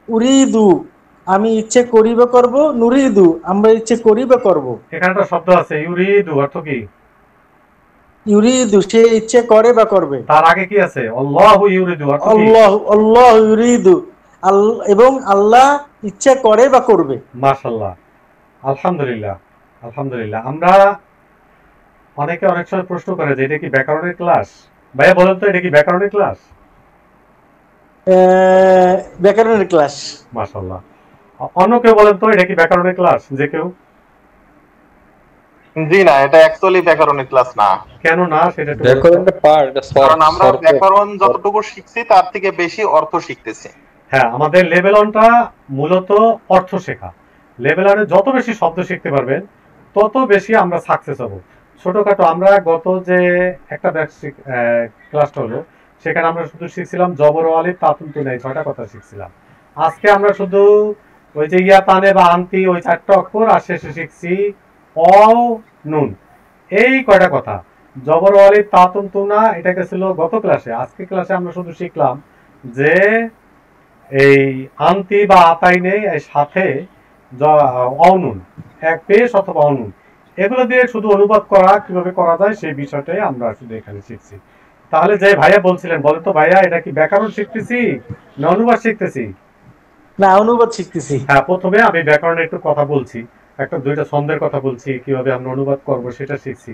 উরিদু আমি ইচ্ছে করি বা করব। নুরিদু আমরা ইচ্ছে করি বা করব। এখানে একটা শব্দ আছে ইউরিদু, অর্থ কি? ইউরিদু সে ইচ্ছে করে বা করবে। তার আগে কি আছে? আল্লাহু ইউরিদু, অর্থ কি? আল্লাহ ইউরিদু এবং আল্লাহ ইচ্ছা করে বা করবে। মাশাআল্লাহ, আলহামদুলিল্লাহ। আমরা অনেকে অনেক সময় প্রশ্ন করে যে এটা কি ব্যাকরণের ক্লাস? ভাইয়া বলেন তো, এটা কি ব্যাকরণের ক্লাস? ব্যাকরণের ক্লাস। মাশাআল্লাহ। অন্য কেউ বলেন তো, এটা কি ব্যাকরণের ক্লাস? যে কেউ জি না, এটা অ্যাকচুয়ালি ব্যাকরণের ক্লাস না। কেন না সেটা একটু ব্যাকরণের পার্ট, এটা কারণ আমরা ব্যাকরণ যতটুকু শিখছি তার থেকে বেশি অর্থ শিখতেছি। হ্যাঁ, আমাদের লেভেল অনটা মূলত অর্থ শেখা। লেভেল অনে যত বেশি শব্দ শিখতে পারবেন তত বেশি আমরা সাকসেস হব। ছোটখাটো আমরা গত যে একটা বেসিক ক্লাসটা হলো সেখানে আমরা শুধু শিখছিলাম জবর ও আলিফ তাতুন তুন, এই 6টা কথা শিখছিলাম। আজকে আমরা শুধু ওই যে ইয়া তানে বা আন্তি ওই 4টা অক্ষর, আর শেষে শিখছি অ নুন, এই কয়টা কথা। জবর ও আলিফ তাতুন তুনা এটা গেছিল গত ক্লাসে। আজকে ক্লাসে আমরা শুধু শিখলাম যে এই আন্তি বা আতাই নেই, এর সাথে অনুন, এক পেশ অথবা অনুন, এগুলো দিয়ে শুধু অনুবাদ করা কিভাবে করা যায় সেই বিষয়টাই আমরা শুধু এখানে শিখছি। তাহলে যে ভাইয়া বলছিলেন, বলেন তো ভাইয়া, এটা কি ব্যাকরণ শিখতেছি না অনুবাদ শিখতেছি? না, অনুবাদ শিখতেছি। হ্যাঁ, প্রথমে আমি ব্যাকরণে একটু কথা বলছি, একটা দুইটা ছন্দের কথা বলছি, কিভাবে আমরা অনুবাদ করব সেটা শিখছি।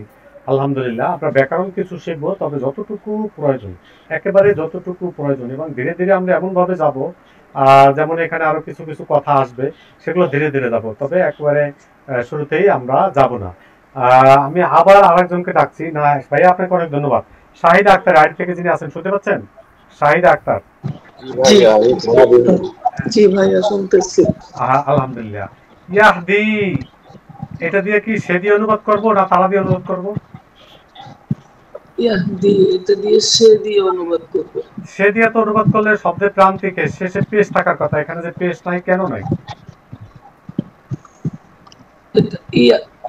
আলহামদুলিল্লাহ, আমরা ব্যাকরণ কিছু শিখবো, তবে যতটুকু প্রয়োজন, একেবারে যতটুকু প্রয়োজন, এবং ধীরে ধীরে আমরা এমনভাবে যাব যেমন এখানে আরো কিছু কিছু কথা আসবে, সেগুলো ধীরে ধীরে যাব, তবে একেবারে শুরুতেই আমরা যাব না। আমি আবার আরেকজনকে ডাকছি। না ভাইয়া, আপনাকে অনেক ধন্যবাদ। শাহিদ আক্তার আইডি থেকে যিনি আছেন, শুনতে পাচ্ছেন? শাহিদ আক্তার। জি ভাইয়া, শুনতেছি। আলহামদুলিল্লাহ। ইয়াহদি, এটা দিয়ে কি সে দিয়ে অনুবাদ করব না তারা দিয়ে অনুবাদ করব? ইয়াহদি, এটা দিয়ে সে দিয়ে অনুবাদ করব। সে দিয়ে তো অনুবাদ করলে শব্দের প্রান্তিকে শেষে পেশ থাকার কথা, এখানে যে পেশ নাই, কেন নাই?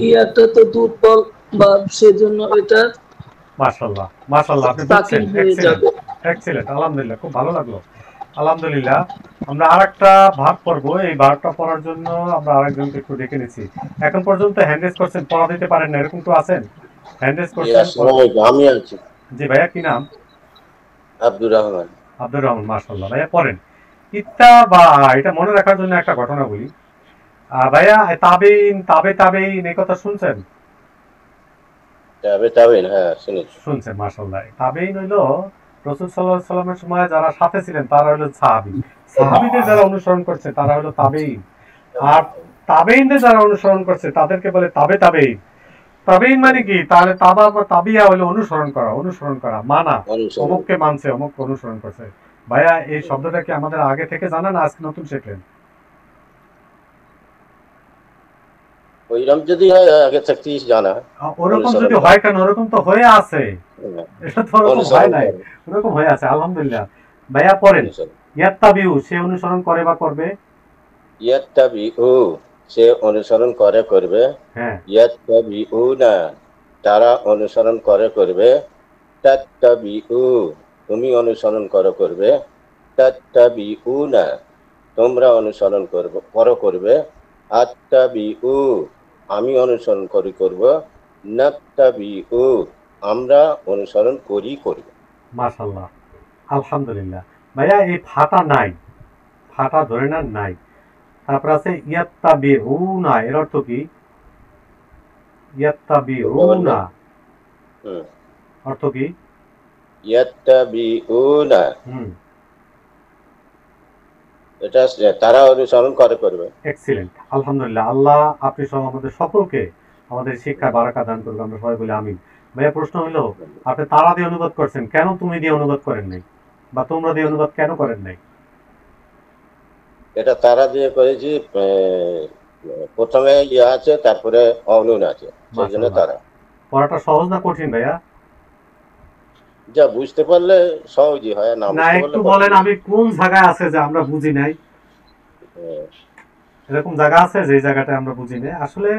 ইয়াটা তো দুর্বল ভাব, সেজন্য এটা মাশাআল্লাহ মাশাআল্লাহ, আপনি বুঝছেন। এক্সিলেন্ট, আলহামদুলিল্লাহ, খুব ভালো লাগলো। আলহামদুলিল্লাহ। আমরা আরেকটা ভাগ পড়বো, এই ভাগটা পড়ার জন্য আমরা আরেকজনকে একটু ডেকে নিচ্ছি। এখন পর্যন্ত হ্যান্ডরেজ করছেন, পড়া দিতে পারেন না, এরকম তো আছেন? হ্যান্ডরেজ করছেন? আমি আছি। জি ভাইয়া, কি নাম? আব্দুর রহমান। আব্দুর রহমান, মাশাআল্লাহ। ভাইয়া পড়েন। ইত্তা বা, এটা মনে রাখার জন্য একটা ঘটনা বলি ভাইয়া। তাবেইন, তাবেইন, এই কথা শুনছেন? তাবেইন, হ্যাঁ শুনেছি। শুনছেন, মাশাআল্লাহ। তাবেইন হইলো রাসূল সাল্লাল্লাহু আলাইহি সাল্লামের সময় যারা সাথে ছিলেন তারা হলো সাহাবী। সাহাবীদের যারা অনুসরণ করছে তারা হলো তাবেইন। আর তাবেইনদের যারা অনুসরণ করছে তাদেরকে বলে তাবেইন। তাবেইন মানে কি? তাহলে তাবা বা তাবিয়া হলো অনুসরণ করা, মানা। অমুককে মানছে, অমুককে অনুসরণ করছে। ভাইয়া, এই শব্দটা কি আমাদের আগে থেকে জানা না আজকে নতুন শিখলেন? ওইরকম যদি হয় আগে থেকে জানা। ওরকম যদি হয়, কেন ওরকম তো হয়ে আছে, এটা তো ওরকম হয় নাই, ওরকম হয়ে আছে। আলহামদুলিল্লাহ। ভাইয়া পড়েন। ইয়াত্তাবিউ, সে অনুসরণ করে বা করবে। ইয়াত্তাবিউ, সে অনুসরণ করে করবে। হ্যাঁ। ইয়াত্তাবিউনা, তারা অনুসরণ করে করবে। তাত্তাবিউ, তুমি অনুসরণ করবে। তাত্তাবিউনা, তোমরা অনুসরণ করবে। আত্তাবিউ, আমি অনুসরণ করব। নাত্তাবিউ, আমরা অনুসরণ করব। মাশাআল্লাহ, আলহামদুলিল্লাহ। ভাইয়া, এই ফাটা নাই, ফাটা ধরে না নাই। তারপর আছে ইয়াত্তাবিউনা, এর অর্থ কি? ইয়াত্তাবিউনা অর্থ কি? ইয়াত্তাবিউনা, এটা তারা অনুসরণ করবে। এক্সিলেন্ট, আলহামদুলিল্লাহ। আল্লাহ আপনি সহ আমাদের সকলকে আমাদের শিক্ষায় বারাকা দান করবে, আমরা সবাই বলি আমিন। ভাইয়া, প্রশ্ন হলো, আপনি তারা দিয়ে অনুবাদ করছেন, কেন তুমি দিয়ে অনুবাদ করেন নাই, বা তোমরা দিয়ে অনুবাদ কেন করেন নাই? এটা তারা দিয়ে করেছি, প্রথমে ইয়া আছে, তারপরে অনুন আছে, সেজন্য তারা। পড়াটা সহজ না কঠিন ভাইয়া? যা বুঝতে পারলে সহজই হয়, না না একটু বলেন, আমি কোন জায়গায় আছে যে আমরা বুঝি নাই? এরকম জায়গা আছে যে জায়গাটা আমরা বুঝি নাই, আসলে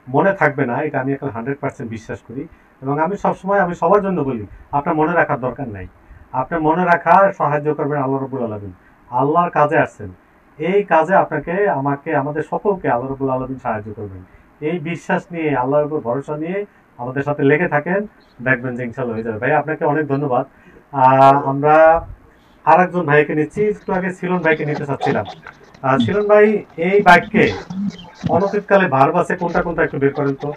মনে থাকবে না, এটা আমি এখন 100% বিশ্বাস করি। এবং আমি সবসময়, আমি সবার জন্য বলি, আপনার মনে রাখার দরকার নাই, আপনার মনে রাখার সাহায্য করবেন আল্লাহ রাব্বুল আলামিন। আল্লাহর কাজে আসছেন, এই কাজে আপনাকে, আমাকে, আমাদের সকলকে আল্লাহ রাব্বুল আলামিন সাহায্য করবেন। এই বিশ্বাস নিয়ে, আল্লাহর উপর ভরসা নিয়ে আমাদের সাথে লেগে থাকেন, দেখবেন যে ইনশাআল্লাহ হয়ে যাবে। ভাই, আপনাকে অনেক ধন্যবাদ। আমরা আরেকজন ভাইকে নিচ্ছি, একটু আগে সিলন ভাইকে নিতে চাচ্ছিলাম। সিলন ভাই, এই বাক্যে অনতীতকালে ভার্ব আছে কোনটা কোনটা একটু বের করেন তো।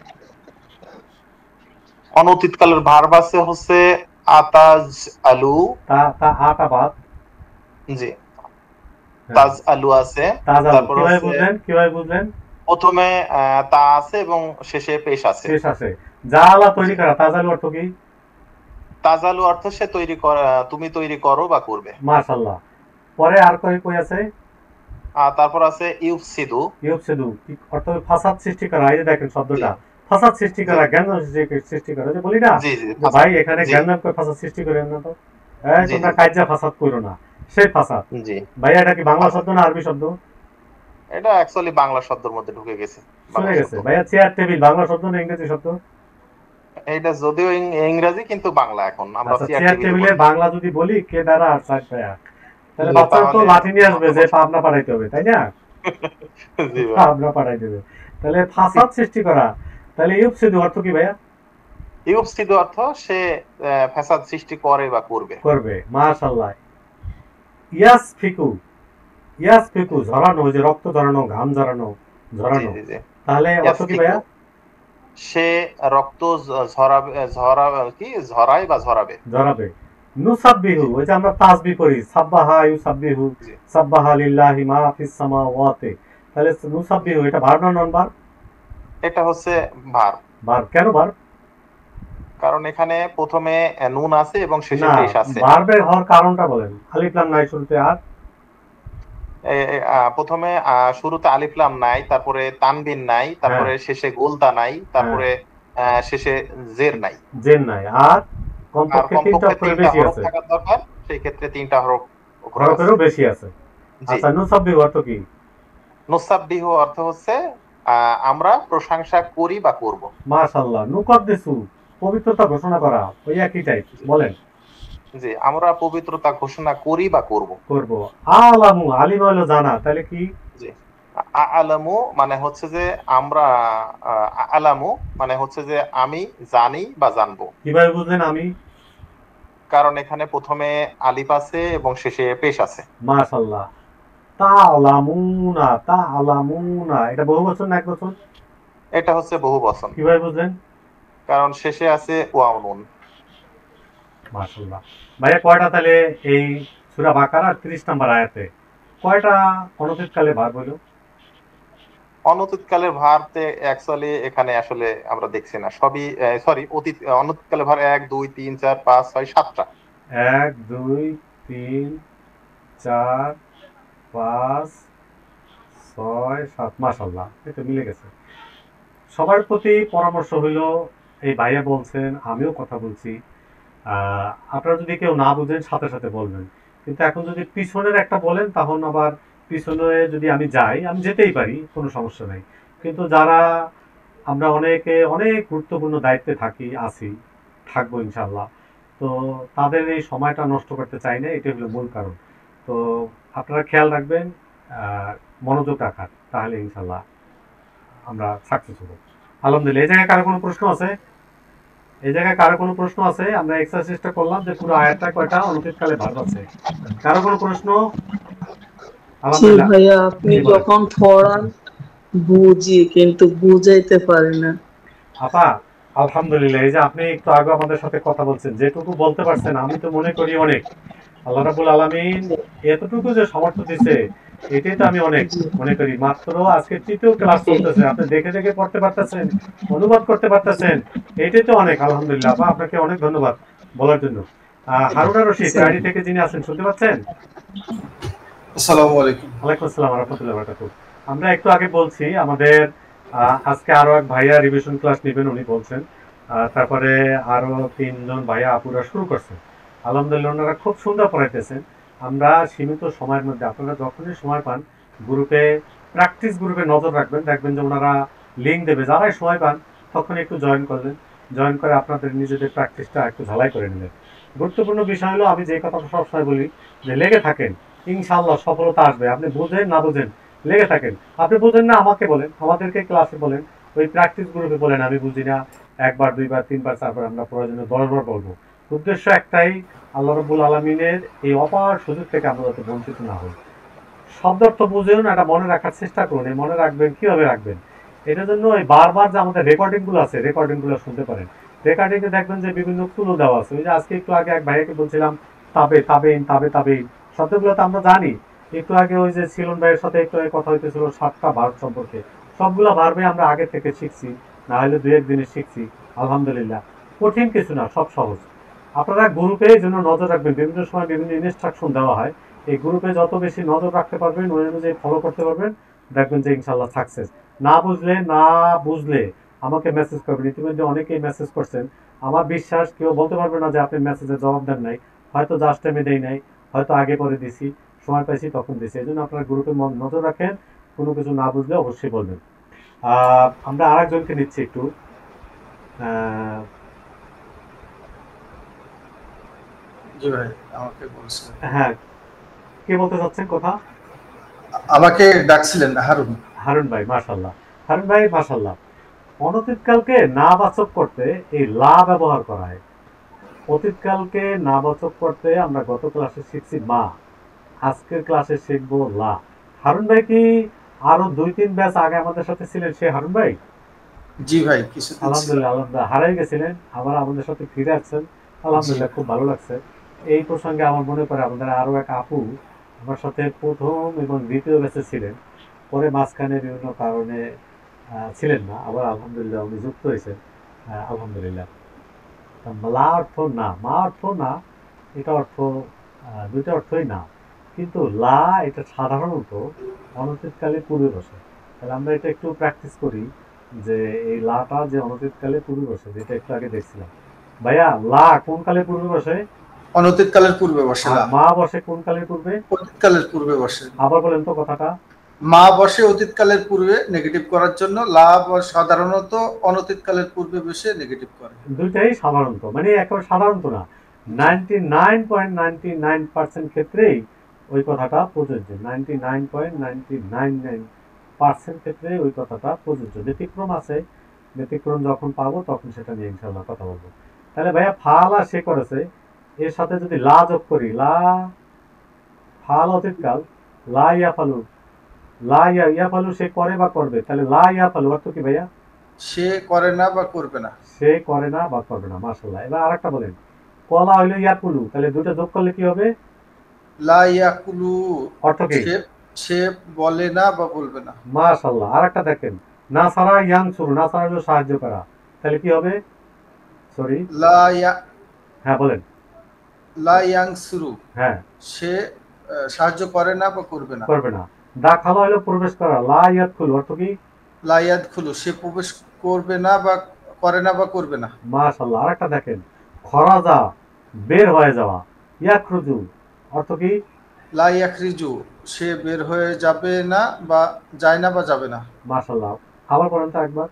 অনতীতকালের ভার্ব আছে হচ্ছে আতাজ আলু, আতাবাদ, জি, তাজ আলু আছে। তারপর কিভাবে বুঝলেন? প্রথমে তা আছে এবং শেষে পেশ আছে। শেষ আছে। জাআলা তৈরি করা, তাজালু অর্থ কি? তাজালু অর্থ সে তৈরি করা, তুমি তৈরি করো বা করবে। মাশাআল্লাহ। পরে আর কই আছে? তারপর আছে ইউফসিদু। ইউফসিদু অর্থ ফাসাদ সৃষ্টি করা। এই যে দেখেন শব্দটা, ফাসাদ সৃষ্টি করা, জ্ঞান সৃষ্টি করা। যে বলি না ভাই এখানে জ্ঞান করে ফাসাদ সৃষ্টি করেন না তো, তোমরা কাজা ফাসাদ করো না, সেই ফাসাদ। জি ভাই এটা কি বাংলা শব্দ না আরবি শব্দ? এটা অ্যাকচুয়ালি বাংলা শব্দের মধ্যে ঢুকে গেছে। চলে গেছে ভাইয়া। চেয়ার টেবিল বাংলা শব্দ না ইংরেজি শব্দ? এটা যদিও ইংরেজি কিন্তু বাংলা। এখন আমরা চেয়ার টেবিলের বাংলা যদি বলি কে দ্বারা আর সাইড ভাইয়া, তাহলে বাচ্চারা তো লাঠি নিয়ে আসবে যে পাবনা পাঠাইতে হবে, তাই না? পাবনা পাঠাই দেবে। তাহলে ফাসাদ সৃষ্টি করা, তাহলে ইউফসিদু অর্থ কি ভাইয়া? ইউফসিদু অর্থ সে ফাসাদ সৃষ্টি করে বা করবে। করবে। মাশাআল্লাহ। ইয়াসফিকু, ইয়াসফিকু ঝরানো, যে রক্ত ঝরানো, ঘাম ঝরানো, ঝরানো। তাহলে অর্থ কি ভাইয়া? সে রক্ত ঝরাবে, কি ঝরায় বা ঝরাবে। ঝরাবে। নুসাব্বিহু, ওই যে আমরা তাসবিহ করি, সাব্বাহা ইউসাব্বিহু, সাব্বাহা লিল্লাহি মা ফিস সামাওয়াতি। তাহলে নুসাব্বিহু এটা ভার্ব না নন ভার্ব? এটা হচ্ছে ভার্ব। ভার্ব। কেন ভার্ব? কারণ এখানে প্রথমে নুন আছে এবং শেষে পেশ আছে। ভার্বের হওয়ার কারণটা বলেন। আলিফ লাম নাই শুরুতে, আর প্রথমে শুরুতে আলিফ লাম নাই, তারপরে তানবিন নাই, তারপরে শেষে গোলতা নাই, তারপরে শেষে জের নাই। জের নাই, আর কমপক্ষে তিনটা হরফ বেশি আছে। থাকার দরকার, সেই ক্ষেত্রে তিনটা হরফেরও বেশি আছে। আচ্ছা, নুসাব্বিহু অর্থ কি? নুসাব্বিহু অর্থ হচ্ছে আমরা প্রশংসা করি বা করব। মাশাআল্লাহ। নুকাদ্দিসু পবিত্রতা ঘোষণা করা, ওই একই টাইপ। বলেন। জি, আমরা পবিত্রতা ঘোষণা করি বা করব। করব। আলামু, আলিম হলো জানা, তাহলে কি? জি, আলামু মানে হচ্ছে যে আমরা, আলামু মানে হচ্ছে যে আমি জানি বা জানবো। কিভাবে বুঝলেন আমি? কারণ এখানে প্রথমে আলিফ আছে এবং শেষে পেশ আছে। মাশাআল্লাহ। তাআলামুনা, তাআলামুনা এটা বহুবচন না একবচন? এটা হচ্ছে বহুবচন। কিভাবে বুঝলেন? কারণ শেষে আছে ওয়াও নুন। মাশাআল্লাহ। ভাইয়া কয়টা তাহলে এই সূরা বাকারার 30 নম্বর আয়াতে কয়টা অনতীতকালে ভার্ব হলো? অনতীতকালের ভার্বতে অ্যাকচুয়ালি এখানে আসলে আমরা দেখছি না, সবই সরি অনতীতকালের ভার্ব 1 2 3 4 5 6 7টা। 1 2 3 4 5 6 7। মাশাআল্লাহ, এটা মিলে গেছে। সবার প্রতি পরামর্শ হইলো, এই ভাইয়া বলছেন, আমিও কথা বলছি, আপনারা যদি কেউ না বুঝেন সাথে সাথে বলবেন। কিন্তু এখন যদি পিছনের একটা বলেন, তখন আবার পিছনে যদি আমি যাই, আমি যেতেই পারি, কোনো সমস্যা নাই। কিন্তু যারা আমরা অনেকে অনেক গুরুত্বপূর্ণ দায়িত্বে থাকবো ইনশাল্লাহ, তো তাদের এই সময়টা নষ্ট করতে চাই না, এটা হলো মূল কারণ। তো আপনারা খেয়াল রাখবেন, মনোযোগ রাখার, তাহলে ইনশাল্লাহ আমরা সাকসেস হব। আলহামদুলিল্লাহ। এই জায়গায় কারো কোনো প্রশ্ন আছে? এই জায়গায় কারো কোনো প্রশ্ন আছে? আমরা এক্সারসাইজটা করলাম যে পুরো আয়াতটা কয়টা অনতীতকালে ভার্ব আছে। কারো কোনো প্রশ্ন? আলহামদুলিল্লাহ। ভাইয়া আপনি যখন পড়ান বুঝি, কিন্তু বুঝাইতে পারি না। আপা আলহামদুলিল্লাহ, এই যে আপনি একটু আগে আমাদের সাথে কথা বলছেন, যেটুকু বলতে পারছেন আমি তো মনে করি অনেক। আল্লাহ রাব্বুল আলামিন এতটুকু যে সামর্থ্য দিয়েছে, এটাই তো আমি অনেক মনে করি। মাত্র আজকে 3য় ক্লাস চলতেছে, আপনি দেখে দেখে পড়তে পারতেছেন, অনুবাদ করতে পারতেছেন, এটাই তো অনেক। আলহামদুলিল্লাহ আপা, আপনাকে অনেক ধন্যবাদ বলার জন্য। হারুনা রশিদ আইডি থেকে যিনি আছেন, শুনতে পাচ্ছেন? আসসালামু আলাইকুম। ওয়ালাইকুম আসসালাম ওয়া রাহমাতুল্লাহি ওয়া বারাকাতুহু। আমরা একটু আগে বলছি আমাদের আজকে আরো এক ভাইয়া রিভিশন ক্লাস নেবেন, উনি বলছেন। তারপরে আরো 3 জন ভাইয়া আপুরা শুরু করছেন। আলহামদুলিল্লাহ, ওনারা খুব সুন্দর পড়াইতেছেন। আমরা সীমিত সময়ের মধ্যে, আপনারা যখনই সময় পান প্র্যাকটিস গ্রুপে নজর রাখবেন, দেখবেন যে ওনারা লিঙ্ক দেবে, যারাই সময় পান তখন একটু জয়েন করবেন, জয়েন করে আপনাদের নিজেদের প্র্যাকটিসটা একটু ঝালাই করে নেবেন। গুরুত্বপূর্ণ বিষয় হলো, আমি যে কথাটা সবসময় বলি, যে লেগে থাকেন, ইনশাআল্লাহ সফলতা আসবে। আপনি বুঝেন না বুঝেন, লেগে থাকেন। আপনি বুঝেন না, আমাকে বলেন, আমাদেরকে ক্লাসে বলেন, ওই প্র্যাকটিস গ্রুপে বলেন আমি বুঝি না, 1 বার 2 বার 3 বার 4 বার, আমরা প্রয়োজনে 10 বার বলবো। উদ্দেশ্য একটাই, আল্লাহ রাব্বুল আলামিনের এই অপার সুযোগ থেকে আমরা যাতে বঞ্চিত না হই। শব্দার্থ বুঝেন, এটা মনে রাখার চেষ্টা করুন। এই মনে রাখবেন, কিভাবে রাখবেন, এটার জন্য ওই বারবার যে আমাদের রেকর্ডিংগুলো আছে, রেকর্ডিংগুলো শুনতে পারেন। রেকর্ডিংয়ে দেখবেন যে বিভিন্ন ক্লু দেওয়া আছে। ওই যে আজকে একটু আগে এক ভাইয়াকে বলছিলাম, তাবে তাবেইন, তাবে তাবেইন শব্দগুলো তো আমরা জানি। একটু আগে ওই যে সিলন ভাইয়ের সাথে একটু কথা হইতেছিল 7টা ভার্ব সম্পর্কে, সবগুলা ভার্বে আমরা আগে থেকে শিখছি, না হলে 2-1 দিনে শিখছি। আলহামদুলিল্লাহ, কঠিন কিছু না, সব সহজ। আপনারা গ্রুপে এই জন্য নজর রাখবেন, বিভিন্ন সময় বিভিন্ন ইনস্ট্রাকশন দেওয়া হয়, এই গ্রুপে যত বেশি নজর রাখতে পারবেন, ওই অনুযায়ী ফলো করতে পারবেন, দেখবেন যে ইনশাল্লাহ সাকসেস। না বুঝলে আমাকে মেসেজ করবেন। ইতিমধ্যে অনেকেই মেসেজ করছেন, আমার বিশ্বাস কেউ বলতে পারবে না যে আপনি মেসেজের জবাব দেন নাই, হয়তো জাস্ট টাইমে দেই নাই, হয়তো আগে পরে দিছি, সময় পাইছি তখন দিছি। এই জন্য আপনারা গ্রুপে নজর রাখেন, কোনো কিছু না বুঝলে অবশ্যই বলবেন। আমরা আরেকজনকে নিচ্ছি একটু। জি ভাই, আমাকে বলছিলেন। হ্যাঁ, কে বলতে চাচ্ছেন কথা? আমাকে ডাকছিলেন হারুন ভাই। মাশাআল্লাহ হারুন ভাই, মাশাআল্লাহ। অনতীতকালকে নাবাচক করতে এই লা ব্যবহার করা হয়। অতীতকালকে নাবাচক করতে আমরা গত ক্লাসে শিখছি মা, আজকের ক্লাসে শিখবো লা। হারুন ভাই কি আরো 2-3 ব্যাচ আগে আমাদের সাথে ছিলেন সে হারুন ভাই? জি ভাই, কিছু আলহামদুলিল্লাহ, হারাই গেছিলেন, আবার আমাদের সাথে ফিরে আসছেন, আলহামদুলিল্লাহ, খুব ভালো লাগছে। এই প্রসঙ্গে আমার মনে পড়ে আমাদের আরো এক আপু আমার সাথে প্রথম এবং দ্বিতীয় ব্যাচে ছিলেন, পরে মাঝখানে বিভিন্ন কারণে ছিলেন না, আবার আলহামদুলিল্লাহ উনি যুক্ত হয়েছেন, আলহামদুলিল্লাহ। লা অর্থ না, মা অর্থ না, এটা অর্থ দুইটা অর্থই না, কিন্তু লা এটা সাধারণত অনতীতকালে পূর্বে বসে। তাহলে আমরা এটা একটু প্র্যাকটিস করি যে এই লাটা যে অনতীতকালে পূর্বে বসে, যেটা একটু আগে দেখছিলাম। ভাইয়া, লা কোন কালে পূর্বে বসে? অনতীতকালের পূর্বে বসে। মা বসে কোন কালের পূর্বে? অতীতকালের পূর্বে বসে। আবার বলেন তো কথাটা। মা বসে অতীতকালের পূর্বে নেগেটিভ করার জন্য, লা সাধারণত অনতীতকালের পূর্বে বসে নেগেটিভ করে। দুইটাই সাধারণত, মানে একেবারে সাধারণত না, 99.99% ক্ষেত্রেই ওই কথাটা প্রযোজ্য। 99.999% ক্ষেত্রে ওই কথাটা প্রযোজ্য। ব্যতিক্রম আছে, ব্যতিক্রম যখন পাবো তখন সেটা নিয়ে ইনশাআল্লাহ কথা বলবো। তাহলে ভাইয়া ফালা সে করেছে, এর সাথে যদি লা যোগ করি, লা ফাল অতীতকাল, লা ইয়াফালু, লা ইয়াফালু সে করে বা করবে, তাহলে লা ইয়াফালু অর্থ কি ভাইয়া? সে করে না বা করবে না। সে করে না বা করবে না, মাশাআল্লাহ। এবার আরেকটা বলেন, কলা হইলো ইয়াকুলু, তাহলে দুটো যোগ করলে কি হবে? লা ইয়াকুলু অর্থ কি? সে বলে না বা বলবে না। মাশাআল্লাহ। আরেকটা দেখেন, নাসারা ইয়ানসুরু, নাসারা হলো সাহায্য করা, তাহলে কি হবে? সরি, হ্যাঁ বলেন। লা ইয়ানসুরু, হ্যাঁ, সে সাহায্য করে না বা করবে না। করবে না। দাখালা হলো প্রবেশ করা, লা ইয়াদখুলু অর্থ কি? লা ইয়াদখুলু, সে প্রবেশ করবে না বা করে না বা করবে না। মাশাআল্লাহ। আরেকটা দেখেন, খরাজা বের হয়ে যাওয়া, ইয়াখরুজু অর্থ কি? লা ইয়াখরিজু, সে বের হয়ে যাবে না বা যায় না বা যাবে না। মাশাআল্লাহ। আবার পড়েন তো একবার।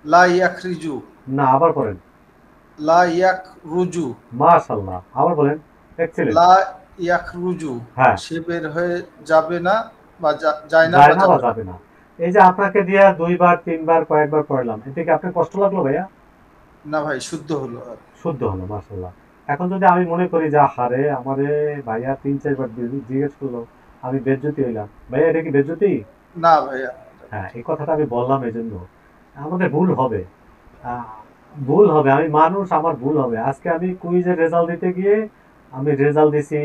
লা ইয়াখরিজু, না, আবার পড়েন। লা ইয়াখরুজু। মাশাআল্লাহ। আবার বলেন। এক্সেলেন্ট। লা ইয়াখরুজু, হ্যাঁ, সে বের হয়ে যাবে না বা যায় না বা যাবে না। এই যে আপনাকে দিয়া 2বার 3বার কয়েকবার পড়লাম, এতে কি আপনার কষ্ট লাগলো ভাইয়া? না ভাই, শুদ্ধ হলো। শুদ্ধ হলো, মাশাআল্লাহ। এখন যদি আমি মনে করি যে হারে আমারে ভাইয়া 3-4 বার জিজ্ঞেস করলো, আমি বেজ্জতি হইলাম, ভাইয়া এটা কি বেজ্জতি? না ভাইয়া। হ্যাঁ, এই কথাটা আমি বললাম এই জন্য আমাদের ভুল হবে, আমি মানুষ, আমার ভুল হবে। আজকে আমি কুইজের রেজাল্ট দিতে গিয়ে আমি রেজাল্ট দিছি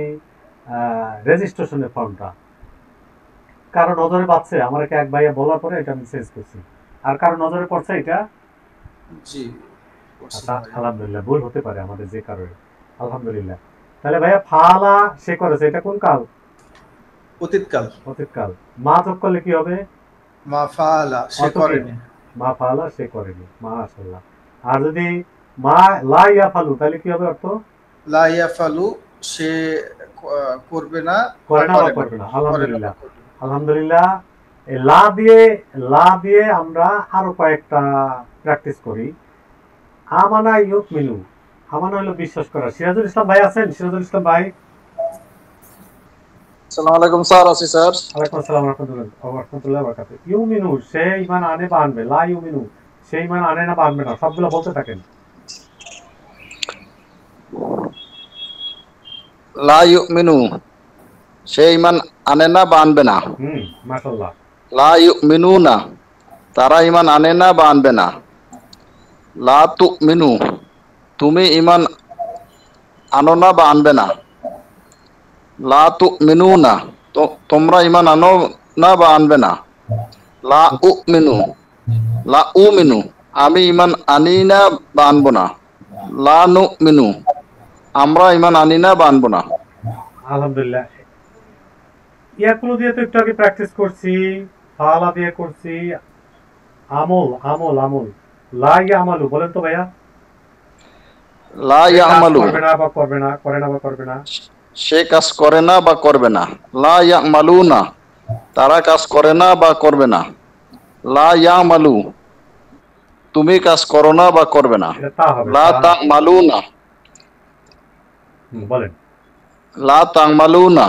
রেজিস্ট্রেশনের ফর্মটা, কারো নজরে পাচ্ছে, আমার এক ভাইয়া বলার পরে এটা আমি চেঞ্জ করছি, আর কারো নজরে পড়ছে এটা। জি, আলহামদুলিল্লাহ, ভুল হতে পারে আমাদের যে কারণে, আলহামদুলিল্লাহ। তাহলে ভাইয়া ফালা সে করেছে, এটা কোন কাল? অতীতকাল। অতীতকাল। মা যোগ করলে কি হবে? মা ফালা, সে করেনি। মা ফালা, সে করেনি, মাশাআল্লাহ। আর যদি মা লা ইয়াফালু, তাহলে কি হবে অর্থ? লা ইয়াফালু, সে করবে না, করে না বা করবে না। আলহামদুলিল্লাহ, আলহামদুলিল্লাহ। এই লা দিয়ে আমরা আরো কয়েকটা প্র্যাকটিস করি। আমানা ইউমিনু, আমানা হলো বিশ্বাস করা। সিরাজুল ইসলাম ভাই আছেন? সিরাজুল ইসলাম ভাই। আসসালামু আলাইকুম স্যার। আছি স্যার। ওয়ালাইকুম আসসালাম ওয়া রাহমাতুল্লাহি ওয়া বারাকাতুহু। ইউমিনু, সে ঈমান আনে বা আনবে। লা ইউমিনু, সে ঈমান আনে না বা আনবে না, সবগুলো বলতে থাকেন। লা ইউমিনু, সে ঈমান আনে না বা আনবে না। মাশাআল্লাহ। লা ইউমিনুনা, তারা ঈমান আনে না বা আনবে না। লা তুমিনু, তুমি ঈমান আনো না বা আনবে না। লা তুমিনুনা, তোমরা ঈমান আনো না বা আনবে না। লা উমিনু, লা উমিনু, আমি ইমান আনি না বা আনবো না। লা নুমিনু, আমরা ইমান আনি না বা আনবো না। আলহামদুলিল্লাহ। ইয়াকুলু দিয়ে তো একটু আগে প্র্যাকটিস করছি, ফালা দিয়ে করছি, আমল আমল আমল। লা ইয়ামালু বলেন তো ভাইয়া। লা ইয়ামালু, করবে না বা করবে না, করে না বা করবে না। সে কাজ করে না বা করবে না। লা ইয়ামালুনা, তারা কাজ করে না বা করবে না। লা ইয়ামালু, তুমি কাজ করো না বা করবে না। লা তা'মালুনা, বলেন। লা তা'মালুনা,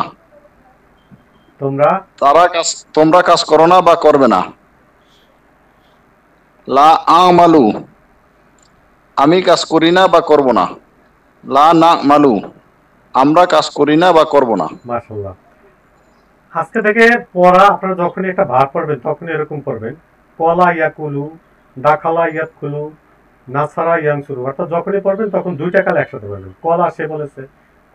তোমরা কাজ করো না বা করবে না। লা আমালু, আমি কাজ করি না বা করব না। লা না'মালু, আমরা কাজ করি না বা করব না। মাশাআল্লাহ। আজকে থেকে পড়া আপনারা যখনই একটা ভার পড়বেন তখনই এরকম করবেন। কলা ইয়াকুলু, দাখালা ইয়াদখুলু, নাসারা ইয়ানসুরু, অর্থাৎ যখনই পড়বেন তখন দুইটা কাল একসাথে পড়বেন। কলা সে বলেছে,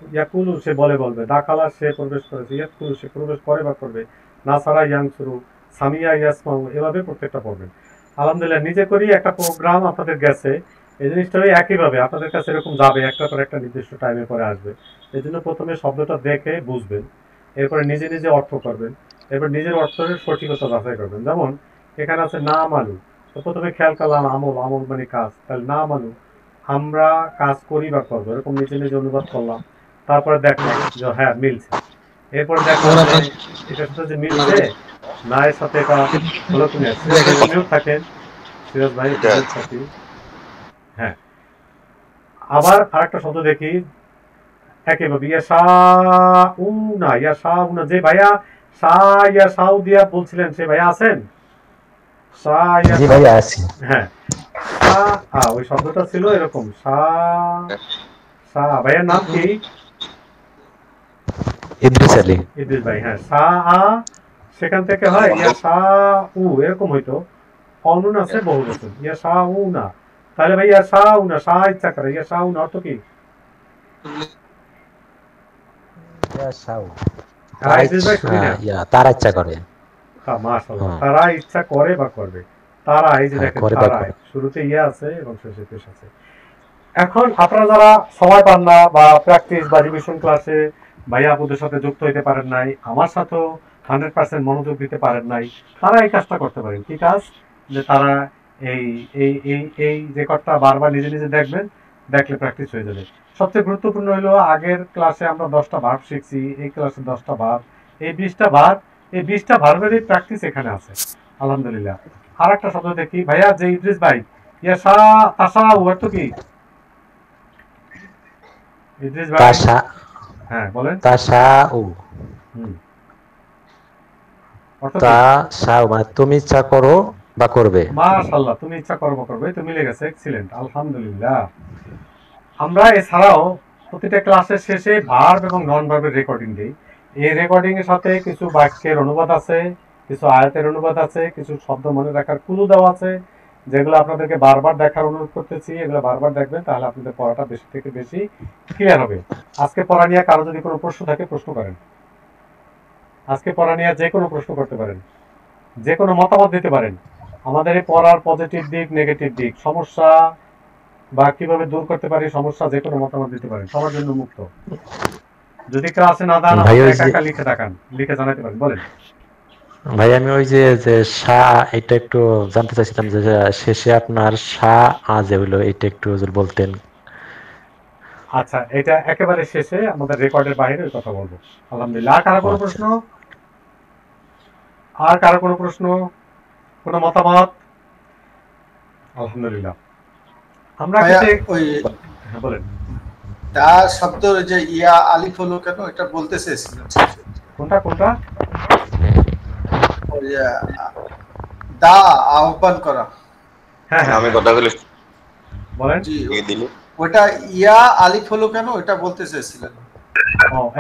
ইয়াকুলু সে বলবে, দাখালা সে প্রবেশ করেছে, ইয়াদখুলু সে প্রবেশ করে বা করবে, নাসারা ইয়ানসুরু, সামিয়া ইয়াসমাউ, এভাবে প্রত্যেকটা পড়বেন। আলহামদুলিল্লাহ, নিজে করি একটা প্রোগ্রাম আপনাদের গেছে। এই জিনিসটা একইভাবে আপনাদের কাছে এরকম যাবে, একটা পর একটা নির্দিষ্ট টাইমে পরে আসবে। এই জন্য প্রথমে শব্দটা দেখে বুঝবেন, এরপরে নিজে নিজে অর্থ করবেন, এরপর নিজের অর্থের সঠিকতা যাচাই করবেন। যেমন এখানে আছে না মালু, তো প্রথমে খেয়াল করলাম আমল, আমল মানে কাজ, তাহলে না মালু আমরা কাজ করি বা করবো, এরকম নিজে নিজে অনুবাদ করলাম। তারপরে দেখলাম যে হ্যাঁ মিলছে, এরপরে দেখলাম এটার সাথে যে মিলছে না, এর সাথে এটা হলো কিনা। সিরাজ থাকেন, সিরাজ ভাই সাথী। হ্যাঁ, আবার আরেকটা শব্দ দেখি একইভাবে, ইয়াশাউনা, ইয়াশাউনা, যে ভাইয়া ইয়াশাউ দিয়া বলছিলেন সে ভাইয়া আছেন? জি ভাইয়া আছি। হ্যাঁ, ওই শব্দটা ছিল এরকম, ভাইয়ার নাম কি? ইদ্রিস আলী। ইদ্রিস ভাই। হ্যাঁ, সেখান থেকে হয় ইয়াশাউ, এরকম হইতো। অনুন আছে বহু বছর, ইয়াশাউনা, তাহলে ভাই ইয়াশাউনা, ইচ্ছা করে, ইয়াশাউনা অর্থ কি? তারা ইচ্ছা করে। মাশাআল্লাহ, তারা ইচ্ছা করে বা করবে। তারা, এই যে দেখেন তারা, শুরুতে ইয়া আছে এবং শেষে পেশ আছে। এখন আপনারা যারা সময় পান না বা প্র্যাকটিস বা রিভিশন ক্লাসে ভাইয়া আপুদের সাথে যুক্ত হইতে পারেন নাই, আমার সাথেও 100% মনোযোগ দিতে পারেন নাই, তারা এই কাজটা করতে পারেন। কি কাজ? যে তারা এই রেকর্ডটা বারবার নিজে নিজে দেখবেন, দেখলে প্র্যাকটিস হয়ে যাবে। সবচেয়ে গুরুত্বপূর্ণ হলো আগের ক্লাসে আমরা 10টা ভার্ব শিখছি, এই ক্লাসে 10টা ভার্ব, এই 20টা ভার্ব, এই 20টা ভার্বেরই প্র্যাকটিস এখানে আছে। আলহামদুলিল্লাহ। আর একটা শব্দ দেখি ভাইয়া, যে ইদ্রিস ভাই, অর্থ কি? ইদ্রিস ভাই, হ্যাঁ বলেন। মানে তুমি ইচ্ছা করো বা করবে। মাশাআল্লাহ, তুমি ইচ্ছা করো বা করবে, তো মিলে গেছে, এক্সিলেন্ট, আলহামদুলিল্লাহ। আমরা এছাড়াও প্রতিটা ক্লাসের শেষে ভার্ব এবং নন ভার্বের রেকর্ডিং দিই। এই রেকর্ডিং এর সাথে কিছু বাক্যের অনুবাদ আছে, কিছু আয়াতের অনুবাদ আছে, কিছু শব্দ মনে রাখার ক্লু দেওয়া আছে, যেগুলো আপনাদেরকে বারবার দেখার অনুরোধ করতেছি। এগুলো বারবার দেখবেন, তাহলে আপনাদের পড়াটা বেশি থেকে বেশি ক্লিয়ার হবে। আজকে পড়া নিয়ে কারো যদি কোনো প্রশ্ন থাকে প্রশ্ন করেন। আজকে পড়া নিয়ে যে কোনো প্রশ্ন করতে পারেন, যে কোনো মতামত দিতে পারেন। আমাদের এই পড়ার পজিটিভ দিক, নেগেটিভ দিক, সমস্যা বা কিভাবে দূর করতে পারি সমস্যা, যে কোনো মতামত দিতে পারেন, সবার জন্য মুক্ত। যদি ক্লাসে না দান, একা লিখে দেখান, লিখে জানাতে পারেন। বলেন ভাই। আমি ওই যে এটা একটু জানতে চাইছিলাম যে শেষে আপনার যে হলো, এটা একটু বলতেন। আচ্ছা, এটা একেবারে শেষে আমাদের রেকর্ডের বাইরে ওই কথা বলবো। আলহামদুলিল্লাহ। আর কারো কোনো প্রশ্ন? আর কারো কোনো প্রশ্ন, কোনো মতামত? আলহামদুলিল্লাহ। আমরা বলেন, তার শব্দ যে ইয়া আলিফ হলো কেন, এটা বলতে চেয়েছিলাম। কোনটা? দা, আহ্বান করা। হ্যাঁ, আমি কথা বলি, বলেন। জি, ওটা ইয়া আলিফ হলো কেন, এটা বলতে চেয়েছিলেন।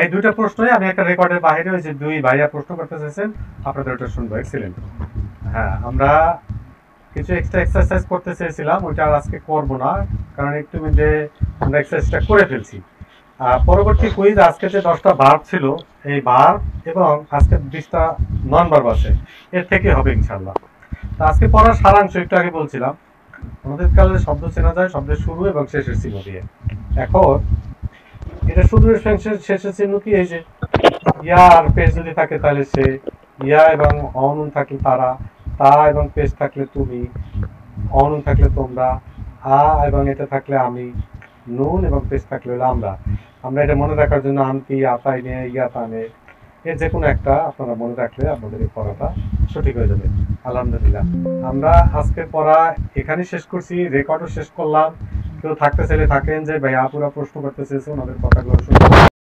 এই দুইটা প্রশ্নই আমি একটা রেকর্ডের বাইরে ওই যে দুই ভাইয়া প্রশ্ন করতে চেয়েছেন, আপনাদের ওটা শুনবো। এক্সিলেন্ট। হ্যাঁ, আমরা কিছু এক্সট্রা এক্সারসাইজ করতে চেয়েছিলাম, ওইটা আর আজকে করবো না, কারণ একটু মিনিটে আমরা এক্সারসাইজটা করে ফেলছি। পরবর্তী কুইজ আজকে যে 10টা ভার্ব ছিল, এই ভার্ব এবং আজকে 20টা নন ভার্ব আছে, এর থেকে হবে ইনশাআল্লাহ। তো আজকে পড়ার সারাংশ একটু আগে বলছিলাম, আমাদের কালে শব্দ চেনা যায় শব্দের শুরু এবং শেষের চিহ্ন দিয়ে। এখন এটা শুরু এবং শেষের চিহ্ন কি, এই যে ইয়া আর পেশ যদি থাকে তাহলে সে, ইয়া এবং অনুন থাকলে তারা, তা এবং পেশ থাকলে তুমি, অনুন থাকলে তোমরা, আ এবং এটা থাকলে আমি, নুন এবং পেশ থাকলে হলো আমরা। আমরা এটা মনে রাখার জন্য আনতি, আতাইনে, ইয়াতানে, এর যে কোনো একটা আপনারা মনে রাখলে আপনাদের এই পড়াটা সঠিক হয়ে যাবে। আলহামদুলিল্লাহ, আমরা আজকের পড়া এখানেই শেষ করছি, রেকর্ডও শেষ করলাম। কেউ থাকতে চাইলে থাকেন যে ভাই আপুরা প্রশ্ন করতে চেয়েছে, ওনাদের কথাগুলো শুনবো।